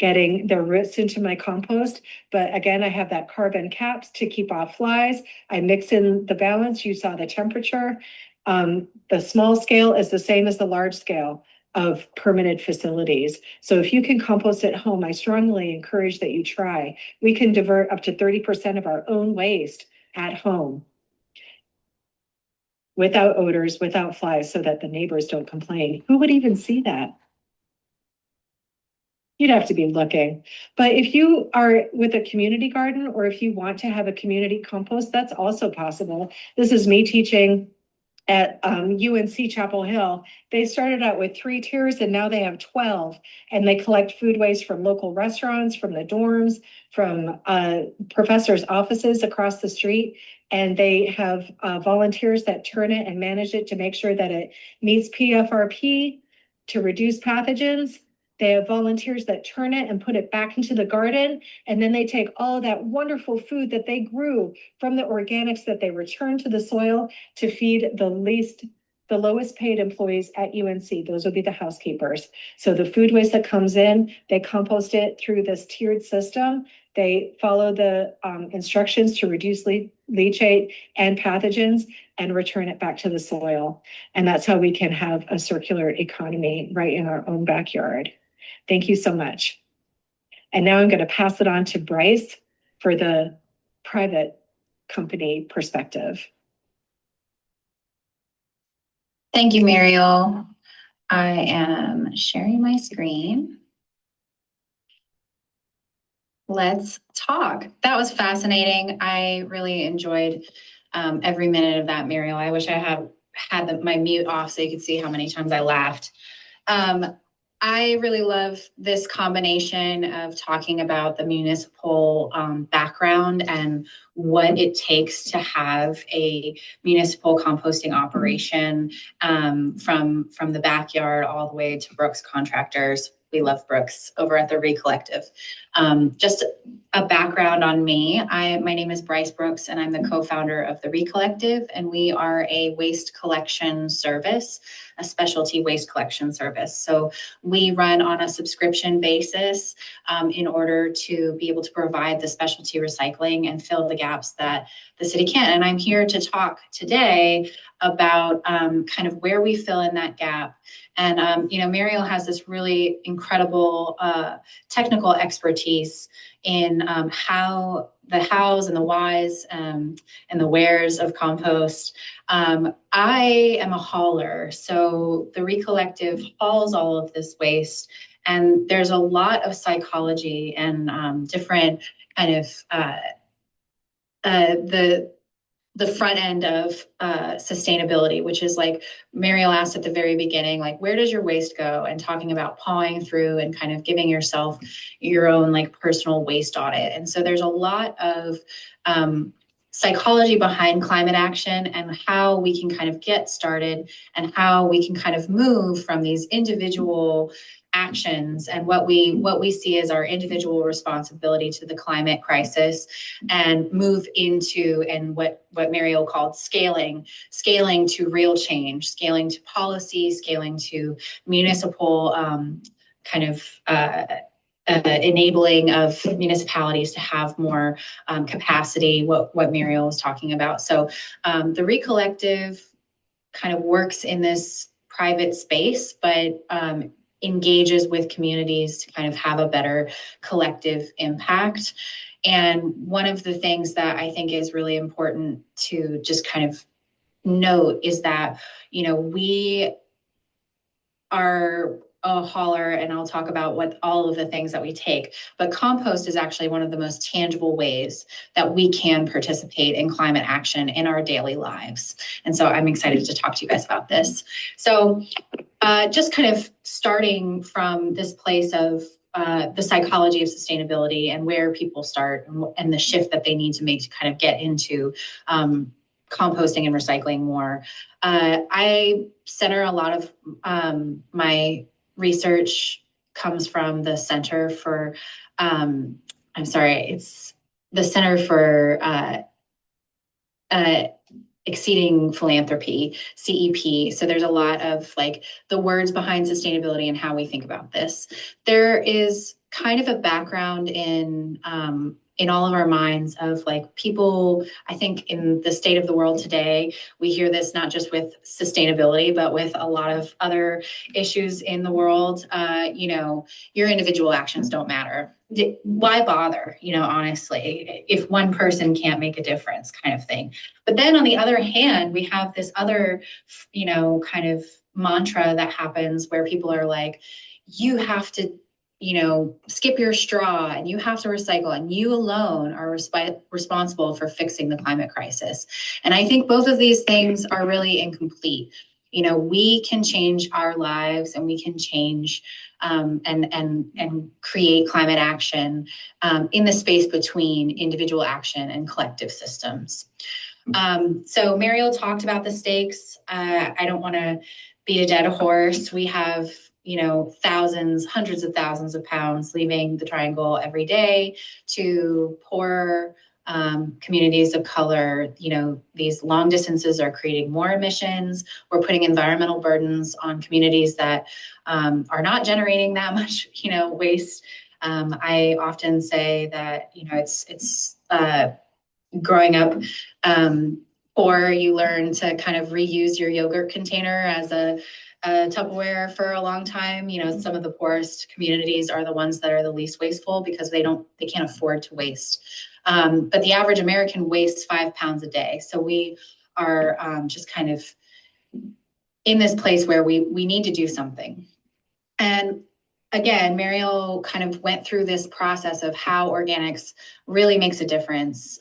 Speaker 2: getting their roots into my compost. But again, I have that carbon caps to keep off flies. I mix in the balance. You saw the temperature. The small scale is the same as the large scale of permanent facilities. So if you can compost at home, I strongly encourage that you try. We can divert up to 30% of our own waste at home, without odors, without flies, so that the neighbors don't complain. Who would even see that? You'd have to be looking. But if you are with a community garden, or if you want to have a community compost, that's also possible. This is me teaching at UNC Chapel Hill. They started out with 3 tiers and now they have 12. And they collect food waste from local restaurants, from the dorms, from professors' offices across the street. And they have volunteers that turn it and manage it to make sure that it meets PFRP to reduce pathogens. They have volunteers that turn it and put it back into the garden. And then they take all of that wonderful food that they grew from the organics that they return to the soil to feed the lowest paid employees at UNC. Those would be the housekeepers. So the food waste that comes in, they compost it through this tiered system. They follow the instructions to reduce leachate and pathogens and return it back to the soil. And that's how we can have a circular economy right in our own backyard. Thank you so much. And now I'm going to pass it on to Bryce for the private company perspective.
Speaker 3: Thank you, Muriel. I am sharing my screen. Let's talk. That was fascinating. I really enjoyed every minute of that, Muriel. I wish I had my mute off so you could see how many times I laughed. I really love this combination of talking about the municipal background and what it takes to have a municipal composting operation from the backyard all the way to Brooks Contractors. We love Brooks over at the ReCollective. Just a background on me. My name is Bryce Brooks, and I'm the co-founder of the ReCollective, and we are a waste collection service a specialty waste collection service. So we run on a subscription basis in order to be able to provide the specialty recycling and fill the gaps that the city can. And I'm here to talk today about kind of where we fill in that gap. And, Muriel has this really incredible technical expertise in how the hows and the whys and the wheres of compost. I am a hauler, so the ReCollective hauls all of this waste, and there's a lot of psychology and different kind of the front end of sustainability, which is like Muriel asked at the very beginning, like, where does your waste go? And talking about pawing through and kind of giving yourself your own like personal waste audit. And so there's a lot of psychology behind climate action and how we can kind of get started and how we can kind of move from these individual actions and what we see as our individual responsibility to the climate crisis and move into and what Muriel called scaling to real change, scaling to policy, scaling to municipal kind of enabling of municipalities to have more capacity, what Muriel was talking about. So the ReCollective kind of works in this private space, but engages with communities to kind of have a better collective impact. And one of the things that I think is really important to just kind of note is that, we are a hauler, and I'll talk about what all of the things that we take, but compost is actually one of the most tangible ways that we can participate in climate action in our daily lives. And so I'm excited to talk to you guys about this. So just kind of starting from this place of the psychology of sustainability and where people start and the shift that they need to make to kind of get into composting and recycling more. I center a lot of my research comes from the Center for, it's the Center for Exceeding Philanthropy, CEP. So there's a lot of like the words behind sustainability and how we think about this. There is kind of a background in all of our minds of like people, I think in the state of the world today, we hear this not just with sustainability, but with a lot of other issues in the world. Your individual actions don't matter. Why bother, honestly, if one person can't make a difference kind of thing. But then on the other hand, we have this other, kind of mantra that happens where people are like, you have to skip your straw and you have to recycle and you alone are responsible for fixing the climate crisis. And I think both of these things are really incomplete. We can change our lives and we can change and create climate action in the space between individual action and collective systems. So Muriel talked about the stakes. I don't want to beat a dead horse. We have thousands, hundreds of thousands of pounds leaving the triangle every day to poor communities of color. These long distances are creating more emissions. We're putting environmental burdens on communities that are not generating that much, waste. I often say that, it's growing up or you learn to kind of reuse your yogurt container as a Tupperware for a long time. Some of the poorest communities are the ones that are the least wasteful because they can't afford to waste. But the average American wastes 5 pounds a day. So we are just kind of in this place where we need to do something. And again, Muriel kind of went through this process of how organics really makes a difference.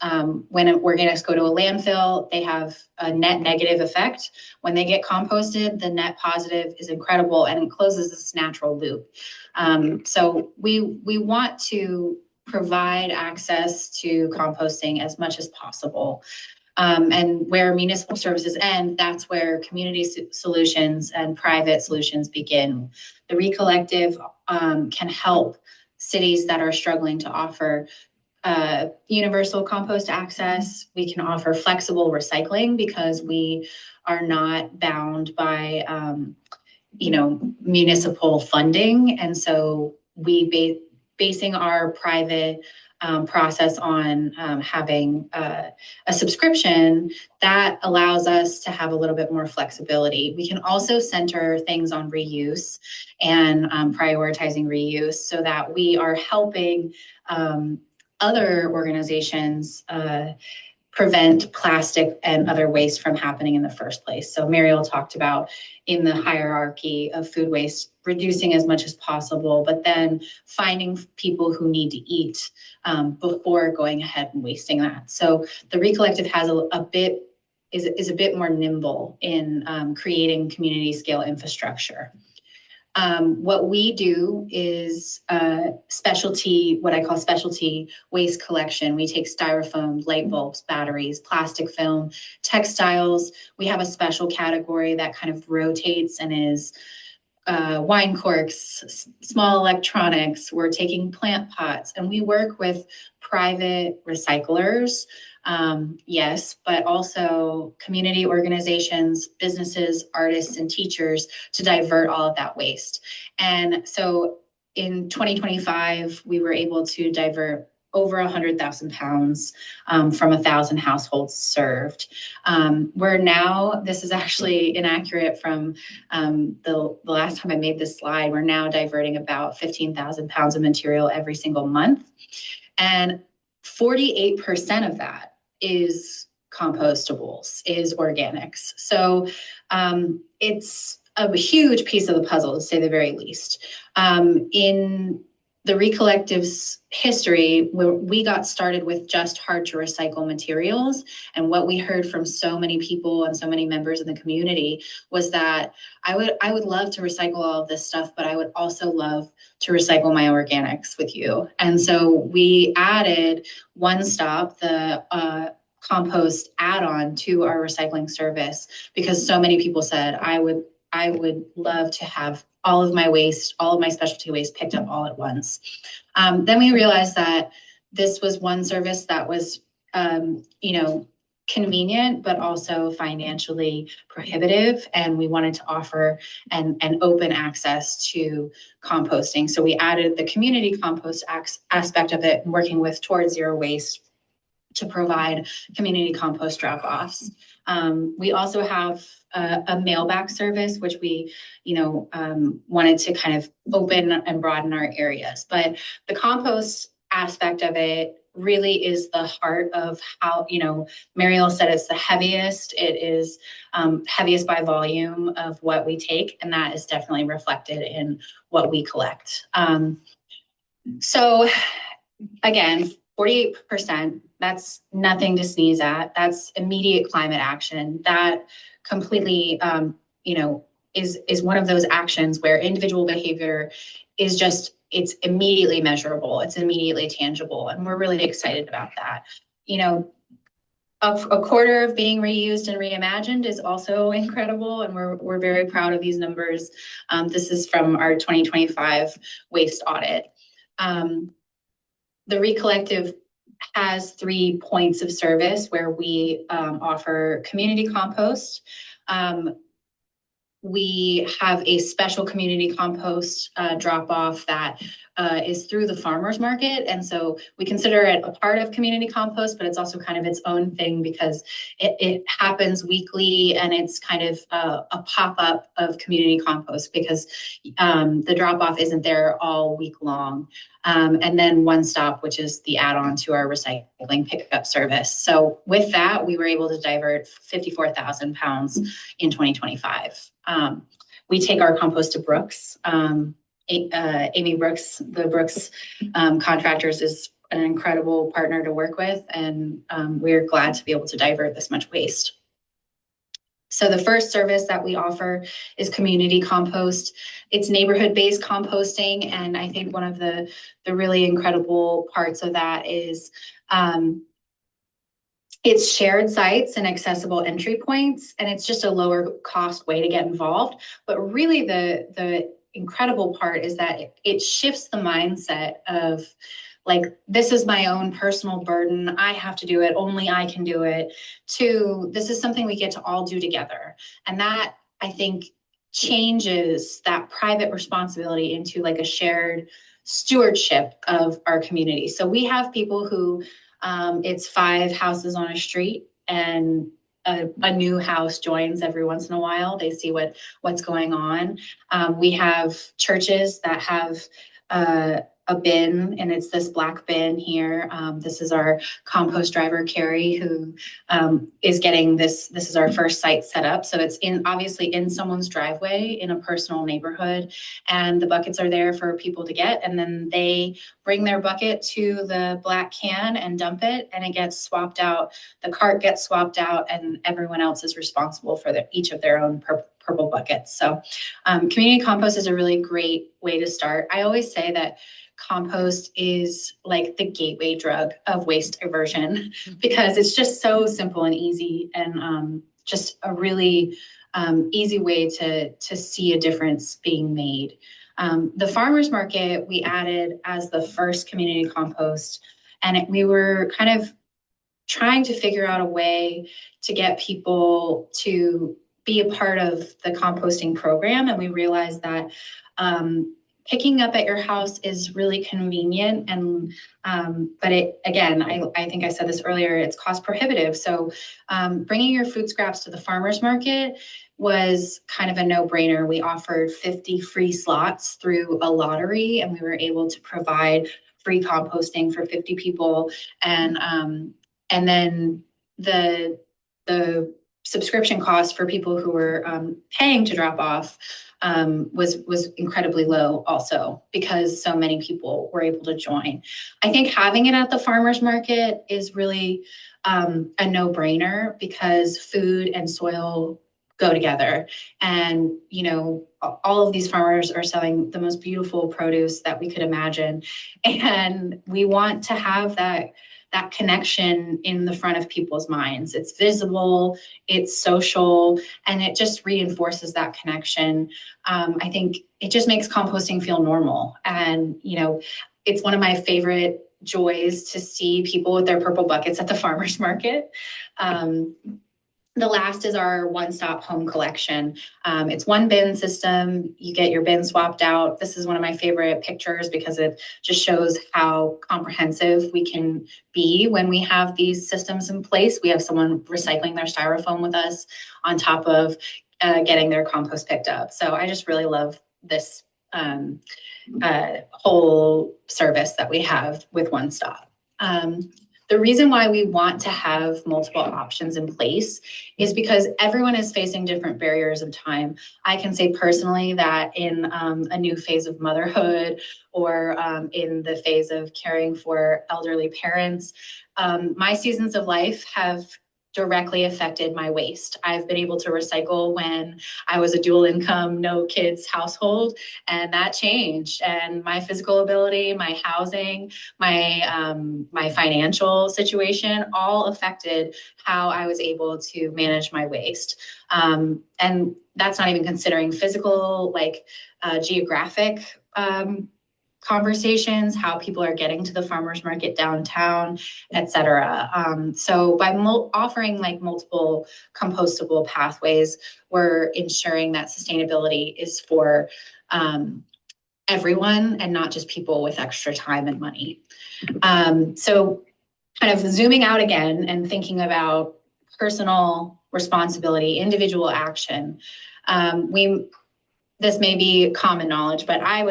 Speaker 3: When organics go to a landfill, they have a net negative effect. When they get composted, the net positive is incredible and it closes this natural loop. So we want to provide access to composting as much as possible. And where municipal services end, that's where community solutions and private solutions begin. The ReCollective can help cities that are struggling to offer universal compost access. We can offer flexible recycling because we are not bound by, municipal funding. And so basing our private process on having a subscription that allows us to have a little bit more flexibility. We can also center things on reuse and prioritizing reuse so that we are helping other organizations prevent plastic and other waste from happening in the first place. So Muriel talked about in the hierarchy of food waste, reducing as much as possible, but then finding people who need to eat before going ahead and wasting that. So the ReCollective has is a bit more nimble in creating community scale infrastructure. What we do is what I call specialty waste collection. We take styrofoam, light bulbs, batteries, plastic film, textiles. We have a special category that kind of rotates and is wine corks, small electronics. We're taking plant pots, and we work with private recyclers. Yes, but also community organizations, businesses, artists, and teachers to divert all of that waste. And so in 2025, we were able to divert over 100,000 pounds from 1,000 households served. We're now, this is actually inaccurate from the last time I made this slide, we're now diverting about 15,000 pounds of material every single month. And 48% of that is compostables, is organics. So it's a huge piece of the puzzle, to say the very least. In the ReCollective's history, we got started with just hard to recycle materials. And what we heard from so many people and so many members in the community was that I would love to recycle all of this stuff, but I would also love to recycle my organics with you. And so we added One Stop, the compost add-on, to our recycling service, because so many people said, I would love to have all of my waste, all of my specialty waste picked up all at once. Then we realized that this was one service that was, convenient, but also financially prohibitive. And we wanted to offer an open access to composting. So we added the community compost aspect of it, working with Towards Zero Waste to provide community compost drop-offs. We also have a mailback service, which we, wanted to kind of open and broaden our areas. But the compost aspect of it really is the heart of how, Muriel said it's the heaviest. It is heaviest by volume of what we take, and that is definitely reflected in what we collect. So again, 48%, that's nothing to sneeze at. That's immediate climate action. That completely, is one of those actions where individual behavior is just, it's immediately measurable. It's immediately tangible. And we're really excited about that. A quarter of being reused and reimagined is also incredible. And we're very proud of these numbers. This is from our 2025 waste audit. The ReCollective has 3 points of service where we offer community compost. We have a special community compost drop-off that is through the farmers market. And so we consider it a part of community compost, but it's also kind of its own thing because it happens weekly, and it's kind of a pop-up of community compost because the drop-off isn't there all week long. And then One Stop, which is the add-on to our recycling pickup service. So with that, we were able to divert 54,000 pounds in 2025. We take our compost to Brooks. Amy Brooks, the Brooks Contractors, is an incredible partner to work with, and we're glad to be able to divert this much waste. So the first service that we offer is community compost. It's neighborhood-based composting, and I think one of the really incredible parts of that is it's shared sites and accessible entry points, and it's just a lower cost way to get involved. But really the incredible part is that it shifts the mindset of like, this is my own personal burden, I have to do it, only I can do it, to this is something we get to all do together. And that, I think, changes that private responsibility into like a shared stewardship of our community. So we have people who it's 5 houses on a street, and a new house joins every once in a while. They see what's going on. We have churches that have a bin, and it's this black bin here. This is our compost driver, Carrie, who is getting this. This is our first site set up. So it's obviously in someone's driveway in a personal neighborhood, and the buckets are there for people to get. And then they bring their bucket to the black can and dump it, and it gets swapped out. The cart gets swapped out, and everyone else is responsible for each of their own purple buckets. So community compost is a really great way to start. I always say that compost is like the gateway drug of waste diversion, because it's just so simple and easy, and just a really easy way to see a difference being made. The farmers market we added as the first community compost, and we were kind of trying to figure out a way to get people to be a part of the composting program. And we realized that picking up at your house is really convenient, and but it, again, I think I said this earlier, it's cost prohibitive. So bringing your food scraps to the farmers market was kind of a no-brainer. We offered 50 free slots through a lottery, and we were able to provide free composting for 50 people. And then the subscription cost for people who were paying to drop off was incredibly low also, because so many people were able to join. I think having it at the farmers market is really a no-brainer, because food and soil go together. And, you know, all of these farmers are selling the most beautiful produce that we could imagine. And we want to have that connection in the front of people's minds. It's visible, it's social, and it just reinforces that connection. I think it just makes composting feel normal. And, you know, it's one of my favorite joys to see people with their purple buckets at the farmers market. The last is our one-stop home collection. It's one bin system. You get your bin swapped out. This is one of my favorite pictures, because it just shows how comprehensive we can be when we have these systems in place. We have someone recycling their styrofoam with us on top of getting their compost picked up. So I just really love this whole service that we have with One Stop. The reason why we want to have multiple options in place is because everyone is facing different barriers of time. I can say personally that in a new phase of motherhood, or in the phase of caring for elderly parents, my seasons of life have directly affected my waste. I've been able to recycle when I was a dual income, no kids household, and that changed. And my physical ability, my housing, my financial situation all affected how I was able to manage my waste. And that's not even considering physical, like geographic conversations, how people are getting to the farmers market downtown, et cetera. So by offering like multiple compostable pathways, we're ensuring that sustainability is for everyone, and not just people with extra time and money. So kind of zooming out again and thinking about personal responsibility, individual action. This may be common knowledge, but I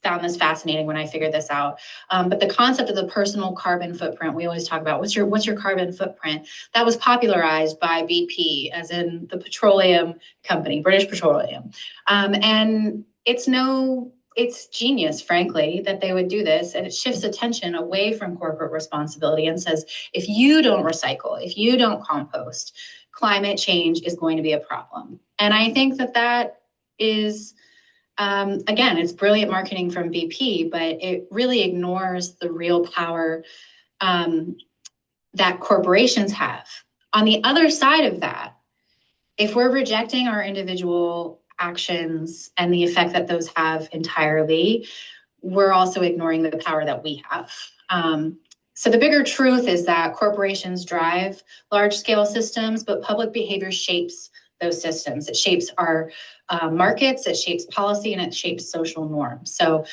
Speaker 3: found this fascinating when I figured this out. But the concept of the personal carbon footprint, we always talk about, what's your carbon footprint? That was popularized by BP, as in the petroleum company, British Petroleum. And it's genius, frankly, that they would do this. And it shifts attention away from corporate responsibility and says, if you don't recycle, if you don't compost, climate change is going to be a problem. And I think that is, again, it's brilliant marketing from BP, but it really ignores the real power that corporations have. On the other side of that, if we're rejecting our individual actions and the effect that those have entirely, we're also ignoring the power that we have. So the bigger truth is that corporations drive large-scale systems, but public behavior shapes those systems. It shapes our markets, it shapes policy, and it shapes social norms. So,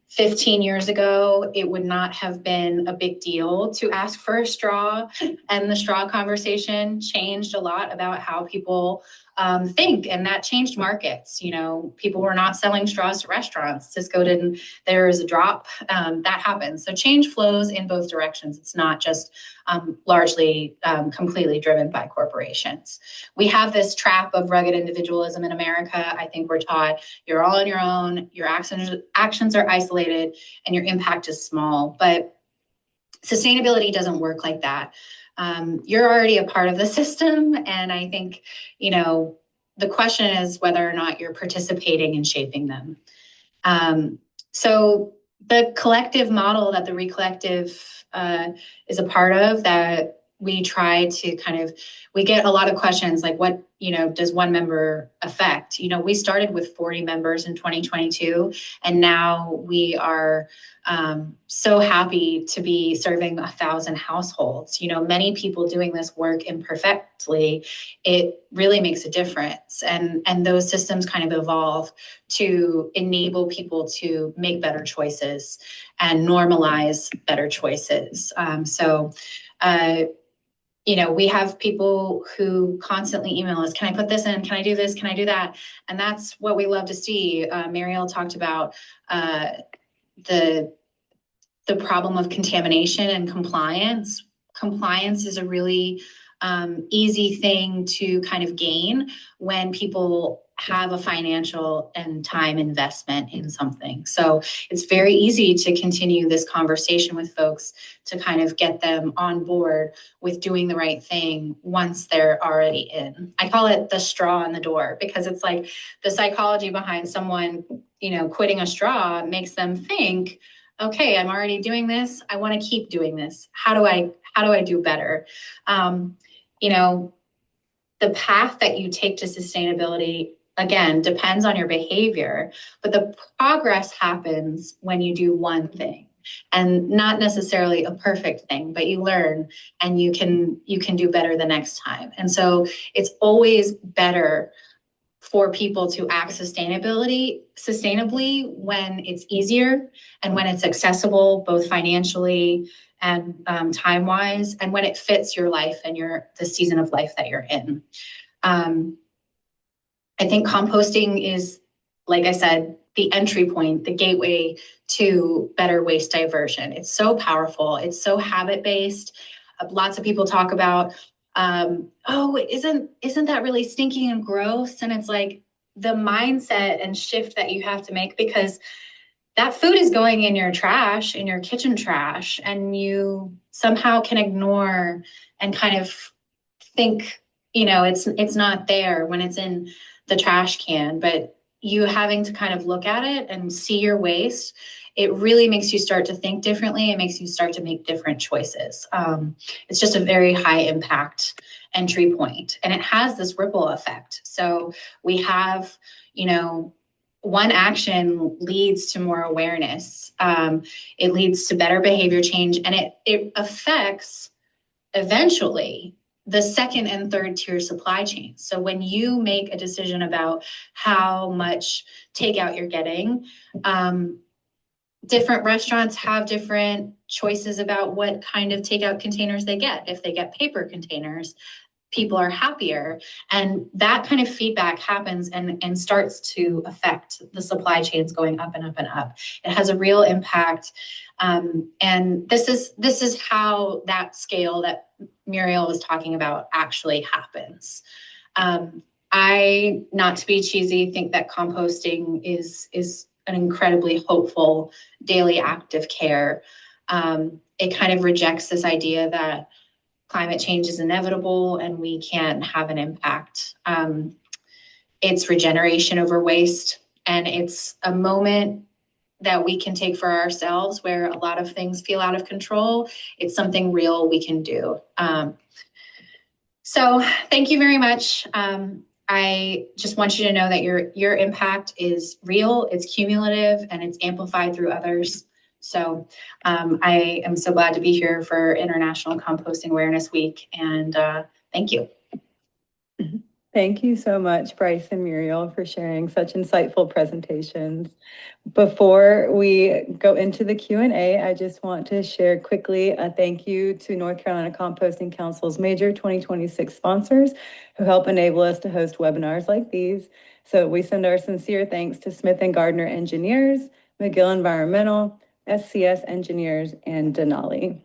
Speaker 3: 15 years ago, it would not have been a big deal to ask for a straw, and the straw conversation changed a lot about how people think, and that changed markets. People were not selling straws to restaurants. Cisco didn't. There is a drop. That happens. So change flows in both directions. It's not just largely completely driven by corporations. We have this trap of rugged individualism in America. I think we're taught you're all on your own, your actions are isolated, and your impact is small. But sustainability doesn't work like that. You're already a part of the system, and I think, the question is whether or not you're participating in shaping them. So the collective model that the ReCollective is a part of, that we try to we get a lot of questions like, what, does one member affect? We started with 40 members in 2022, and now we are so happy to be serving 1,000 households. Many people doing this work imperfectly, it really makes a difference. And those systems kind of evolve to enable people to make better choices and normalize better choices. We have people who constantly email us, can I put this in? Can I do this? Can I do that? And that's what we love to see. Muriel talked about the problem of contamination and compliance. Compliance is a really easy thing to kind of gain when people have a financial and time investment in something. So it's very easy to continue this conversation with folks to kind of get them on board with doing the right thing once they're already in. I call it the straw in the door, because it's like the psychology behind someone, quitting a straw makes them think, okay, I'm already doing this. I want to keep doing this. How do I do better? The path that you take to sustainability, again, depends on your behavior, but the progress happens when you do one thing, and not necessarily a perfect thing, but you learn and you can do better the next time. And so it's always better for people to act sustainably when it's easier and when it's accessible, both financially and time-wise, and when it fits your life and the season of life that you're in. I think composting is, like I said, the entry point, the gateway to better waste diversion. It's so powerful. It's so habit-based. Lots of people talk about, isn't that really stinky and gross? And it's like the mindset and shift that you have to make, because that food is going in your trash, in your kitchen trash, and you somehow can ignore and kind of think, it's not there when it's in the trash can. But you having to kind of look at it and see your waste, it really makes you start to think differently. It makes you start to make different choices. It's just a very high impact entry point, and it has this ripple effect. So we have, one action leads to more awareness. It leads to better behavior change, and it affects eventually the second and third tier supply chains. So when you make a decision about how much takeout you're getting, different restaurants have different choices about what kind of takeout containers they get. If they get paper containers, people are happier. And that kind of feedback happens and starts to affect the supply chains going up and up and up. It has a real impact. And this is how that scale that Muriel was talking about actually happens. I, not to be cheesy, think that composting is an incredibly hopeful daily act of care. It kind of rejects this idea that climate change is inevitable and we can't have an impact. It's regeneration over waste, and it's a moment that we can take for ourselves where a lot of things feel out of control. It's something real we can do. So thank you very much. I just want you to know that your impact is real, it's cumulative, and it's amplified through others. So I am so glad to be here for International Composting Awareness Week, and thank you.
Speaker 1: Thank you so much, Bryce and Muriel, for sharing such insightful presentations. Before we go into the Q&A, I just want to share quickly a thank you to North Carolina Composting Council's major 2026 sponsors who help enable us to host webinars like these. So we send our sincere thanks to Smith & Gardner Engineers, McGill Environmental, SCS Engineers, and Denali.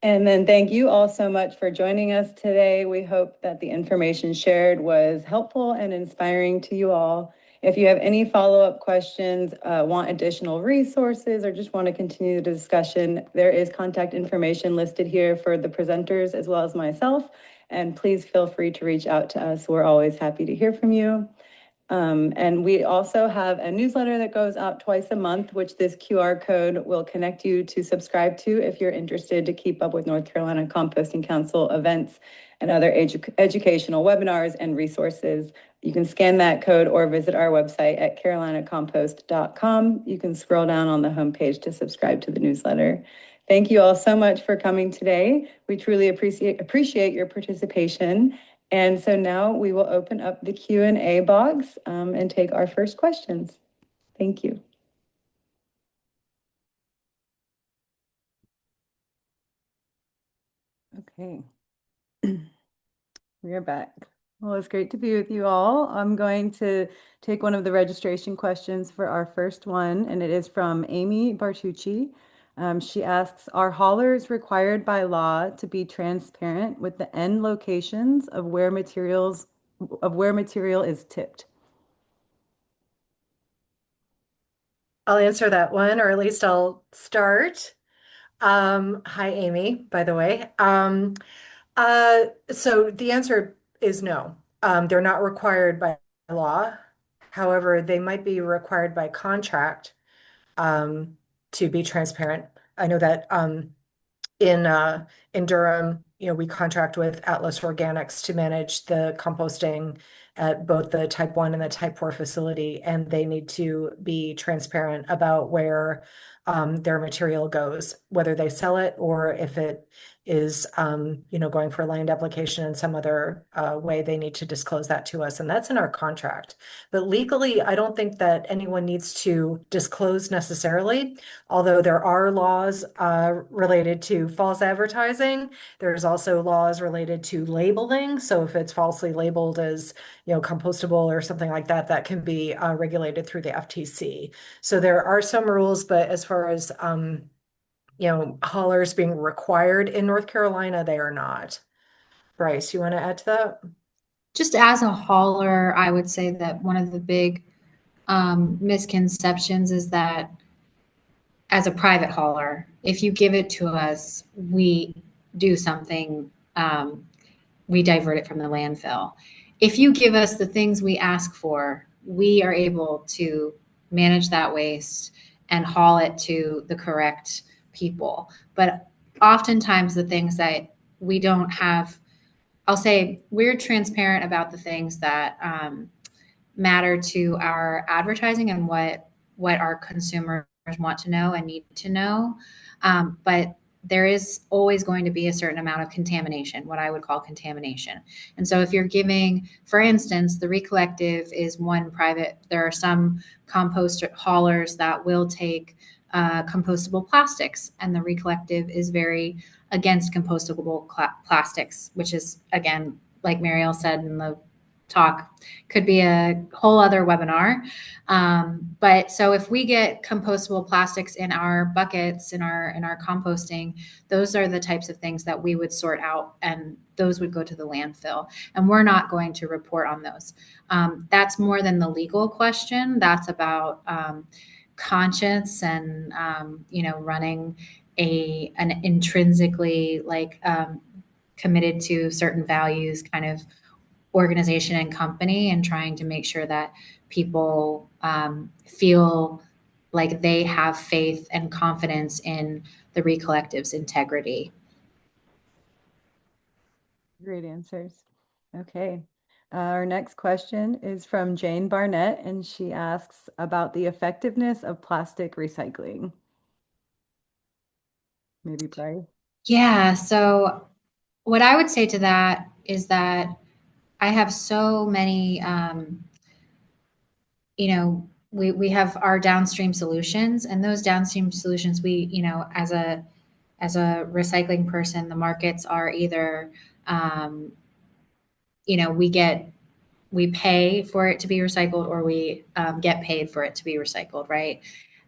Speaker 1: And then thank you all so much for joining us today. We hope that the information shared was helpful and inspiring to you all. If you have any follow-up questions, want additional resources, or just want to continue the discussion, there is contact information listed here for the presenters as well as myself. And please feel free to reach out to us. We're always happy to hear from you. And we also have a newsletter that goes out twice a month, which this QR code will connect you to subscribe to if you're interested to keep up with North Carolina Composting Council events and other educational webinars and resources. You can scan that code or visit our website at carolinacompost.com. You can scroll down on the homepage to subscribe to the newsletter. Thank you all so much for coming today. We truly appreciate your participation. And so now we will open up the Q&A box and take our first questions. Thank you. Okay. We are back. Well, it's great to be with you all. I'm going to take one of the registration questions for our first one, and it is from Amy Bartucci. She asks, are haulers required by law to be transparent with the end locations of where material is tipped?
Speaker 2: I'll answer that one, or at least I'll start. Hi, Amy, by the way. So the answer is no. They're not required by law. However, they might be required by contract to be transparent. I know that in Durham, we contract with Atlas Organics to manage the composting at both the type 1 and the type 4 facility, and they need to be transparent about where their material goes, whether they sell it or if it is going for land application in some other way. They need to disclose that to us, and that's in our contract. But legally, I don't think that anyone needs to disclose necessarily, although there are laws related to false advertising. There's also laws related to labeling. So if it's falsely labeled as compostable or something like that, that can be regulated through the FTC. So there are some rules, but as far as haulers being required in North Carolina, they are not. Bryce, you want to add to that?
Speaker 3: Just as a hauler, I would say that one of the big misconceptions is that as a private hauler, if you give it to us, we do something, we divert it from the landfill. If you give us the things we ask for, we are able to manage that waste and haul it to the correct people. But oftentimes the things that we don't have, I'll say we're transparent about the things that matter to our advertising and what our consumers want to know and need to know. But there is always going to be a certain amount of contamination, what I would call contamination. And so if you're giving, for instance, the ReCollective is one private, there are some compost haulers that will take compostable plastics, and the ReCollective is very against compostable plastics, which is, again, like Muriel said in the talk, could be a whole other webinar. But so if we get compostable plastics in our buckets, in our composting, those are the types of things that we would sort out, and those would go to the landfill, and we're not going to report on those. That's more than the legal question. That's about conscience and running an intrinsically committed to certain values kind of organization and company, and trying to make sure that people feel like they have faith and confidence in the ReCollective's integrity.
Speaker 1: Great answers. Okay. Our next question is from Jane Barnett, and she asks about the effectiveness of plastic recycling. Maybe Bryce.
Speaker 3: Yeah, so what I would say to that is that I have so many, we have our downstream solutions, and those downstream solutions, as a recycling person, the markets are either, um, we pay for it to be recycled, or we get paid for it to be recycled, right?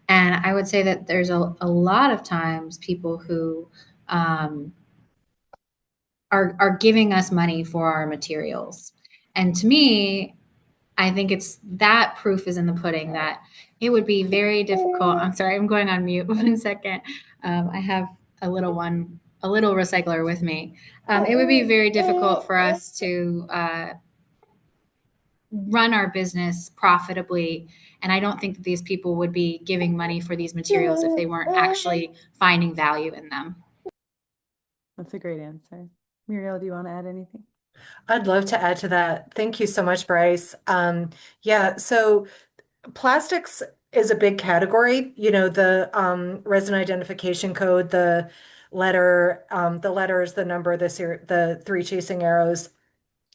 Speaker 3: And I would say that there's a lot of times people who um, are giving us money for our materials. And to me, I think it's that proof is in the pudding that it would be very difficult. I'm sorry, I'm going on mute 1 second. I have a little recycler with me. It would be very difficult for us to run our business profitably. And I don't think that these people would be giving money for these materials if they weren't actually finding value in them.
Speaker 1: That's a great answer. Muriel, do you want to add anything?
Speaker 4: I'd love to add to that. Thank you so much, Bryce. Yeah, so plastics is a big category. You know, the resin identification code, the letters, the number, the three chasing arrows.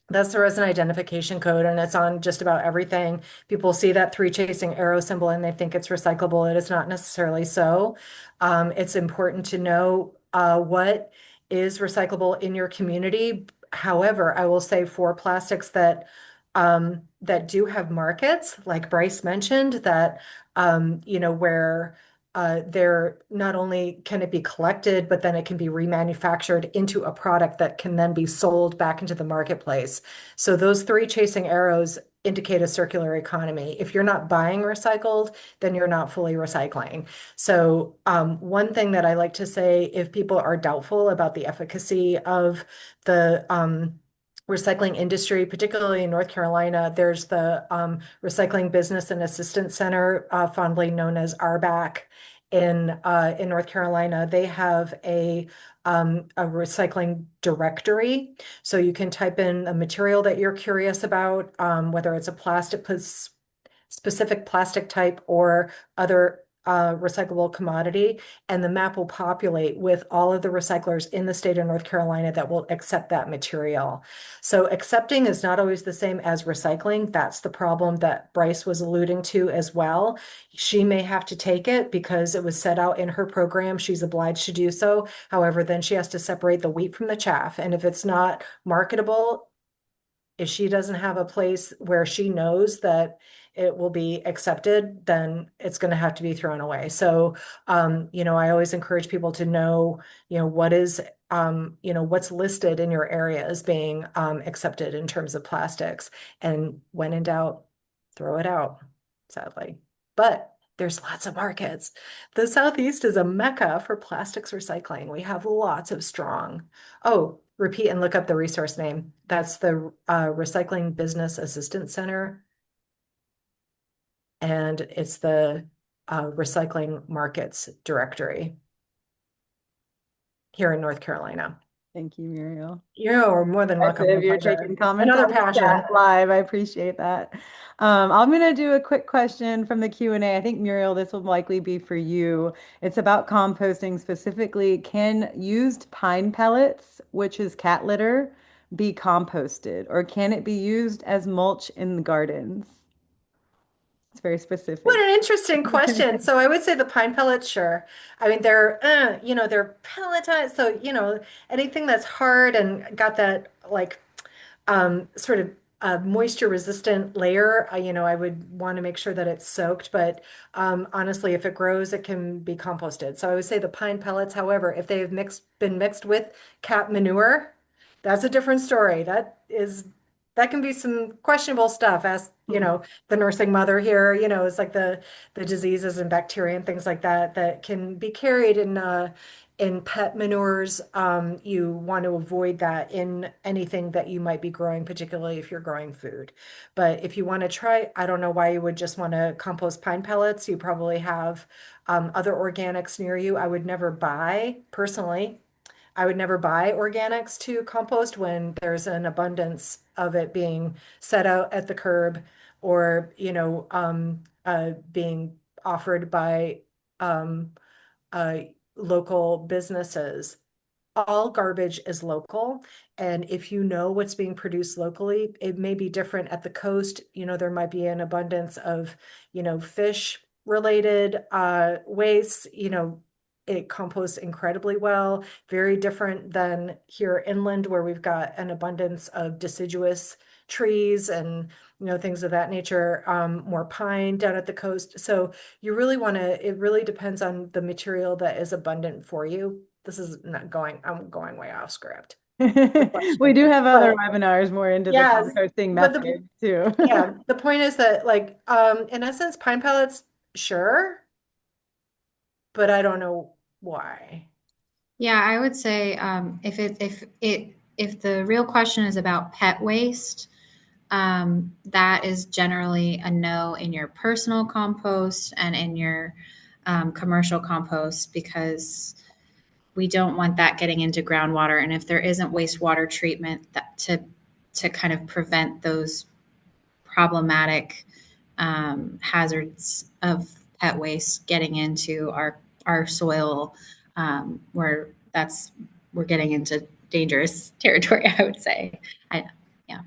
Speaker 4: That's the resin identification code, and it's on just about everything. People see that three chasing arrow symbol and they think it's recyclable. It is not necessarily so. It's important to know what is recyclable in your community. However, I will say for plastics that do have markets, like Bryce mentioned, that where they're not only can it be collected, but then it can be remanufactured into a product that can then be sold back into the marketplace. So those three chasing arrows indicate a circular economy. If you're not buying recycled, then you're not fully recycling. So one thing that I like to say, if people are doubtful about the efficacy of the recycling industry, particularly in North Carolina, there's the Recycling Business and Assistance Center, fondly known as RBAC, in North Carolina. They have a recycling directory, so you can type in a material that you're curious about, whether it's a specific plastic type or other recyclable commodity, and the map will populate with all of the recyclers in the state of North Carolina that will accept that material. So accepting is not always the same as recycling. That's the problem that Bryce was alluding to as well. She may have to take it because it was set out in her program. She's obliged to do so. However, then she has to separate the wheat from the chaff. And if it's not marketable, if she doesn't have a place where she knows that it will be accepted, then it's going to have to be thrown away. So, I always encourage people to know, what is, what's listed in your area as being accepted in terms of plastics. And when in doubt, throw it out, sadly. But there's lots of markets. The Southeast is a mecca for plastics recycling. We have lots of strong. Oh, repeat and look up the resource name. That's the Recycling Business Assistance Center. And it's the Recycling Markets Directory here in North Carolina.
Speaker 1: Thank you, Muriel.
Speaker 4: You're more than welcome.
Speaker 1: If you're taking comments
Speaker 4: Another
Speaker 1: on the
Speaker 4: passion.
Speaker 1: chat live, I appreciate that. I'm going to do a quick question from the Q&A. I think, Muriel, this will likely be for you. It's about composting specifically. Can used pine pellets, which is cat litter, be composted, or can it be used as mulch in the gardens? It's very specific.
Speaker 4: What an interesting question. So I would say the pine pellets, sure. I mean, they're pelletized. So, anything that's hard and got that like sort of moisture resistant layer, I would want to make sure that it's soaked. But honestly, if it grows, it can be composted. So I would say the pine pellets. However, if they've been mixed with cat manure, that's a different story. That can be some questionable stuff. As the nursing mother here, it's like the diseases and bacteria and things like that that can be carried in pet manures. You want to avoid that in anything that you might be growing, particularly if you're growing food. But if you want to try, I don't know why you would just want to compost pine pellets. You probably have other organics near you. I would never buy personally I would never buy organics to compost when there's an abundance of it being set out at the curb or, being offered by uh, local businesses. All garbage is local. And if you know what's being produced locally, it may be different at the coast. There might be an abundance of, fish related waste, it composts incredibly well, very different than here inland where we've got an abundance of deciduous trees and, things of that nature, more pine down at the coast. So it really depends on the material that is abundant for you. I'm going way off script.
Speaker 1: We do have other webinars more into the
Speaker 4: Yes,
Speaker 1: composting
Speaker 4: but
Speaker 1: methods too.
Speaker 4: yeah, the point is that in essence, pine pellets, sure, but I don't know why.
Speaker 3: Yeah, I would say if the real question is about pet waste, that is generally a no in your personal compost and in your commercial compost, because we don't want that getting into groundwater. And if there isn't wastewater treatment to kind of prevent those problematic hazards of pet waste getting into our soil, where we're getting into dangerous territory, I would say. Yeah.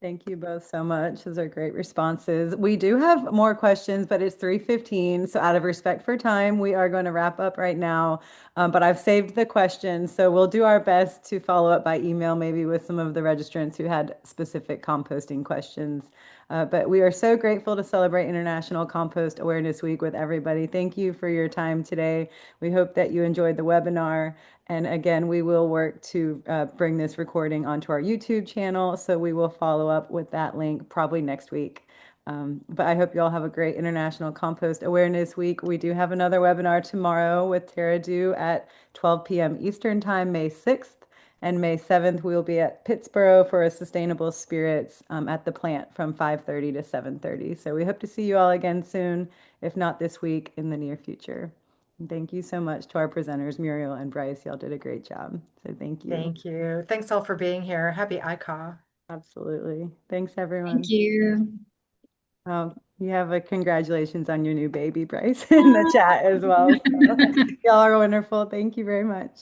Speaker 1: Thank you both so much. Those are great responses. We do have more questions, but it's 3:15. So out of respect for time, we are going to wrap up right now. But I've saved the questions. So we'll do our best to follow up by email, maybe with some of the registrants who had specific composting questions. But we are so grateful to celebrate International Compost Awareness Week with everybody. Thank you for your time today. We hope that you enjoyed the webinar. And again, we will work to bring this recording onto our YouTube channel. So we will follow up with that link probably next week. But I hope you all have a great International Compost Awareness Week. We do have another webinar tomorrow with Tara Dew at 12 p.m. Eastern Time, May 6th. And May 7th, we will be at Pittsboro for a Sustainable Spirits at the plant from 5:30 to 7:30. So we hope to see you all again soon, if not this week, in the near future. Thank you so much to our presenters, Muriel and Bryce. Y'all did a great job. So thank you.
Speaker 4: Thank you. Thanks all for being here. Happy ICAW.
Speaker 1: Absolutely. Thanks, everyone.
Speaker 3: Thank you.
Speaker 1: You have a congratulations on your new baby, Bryce, in the chat as well. So, y'all are wonderful. Thank you very much.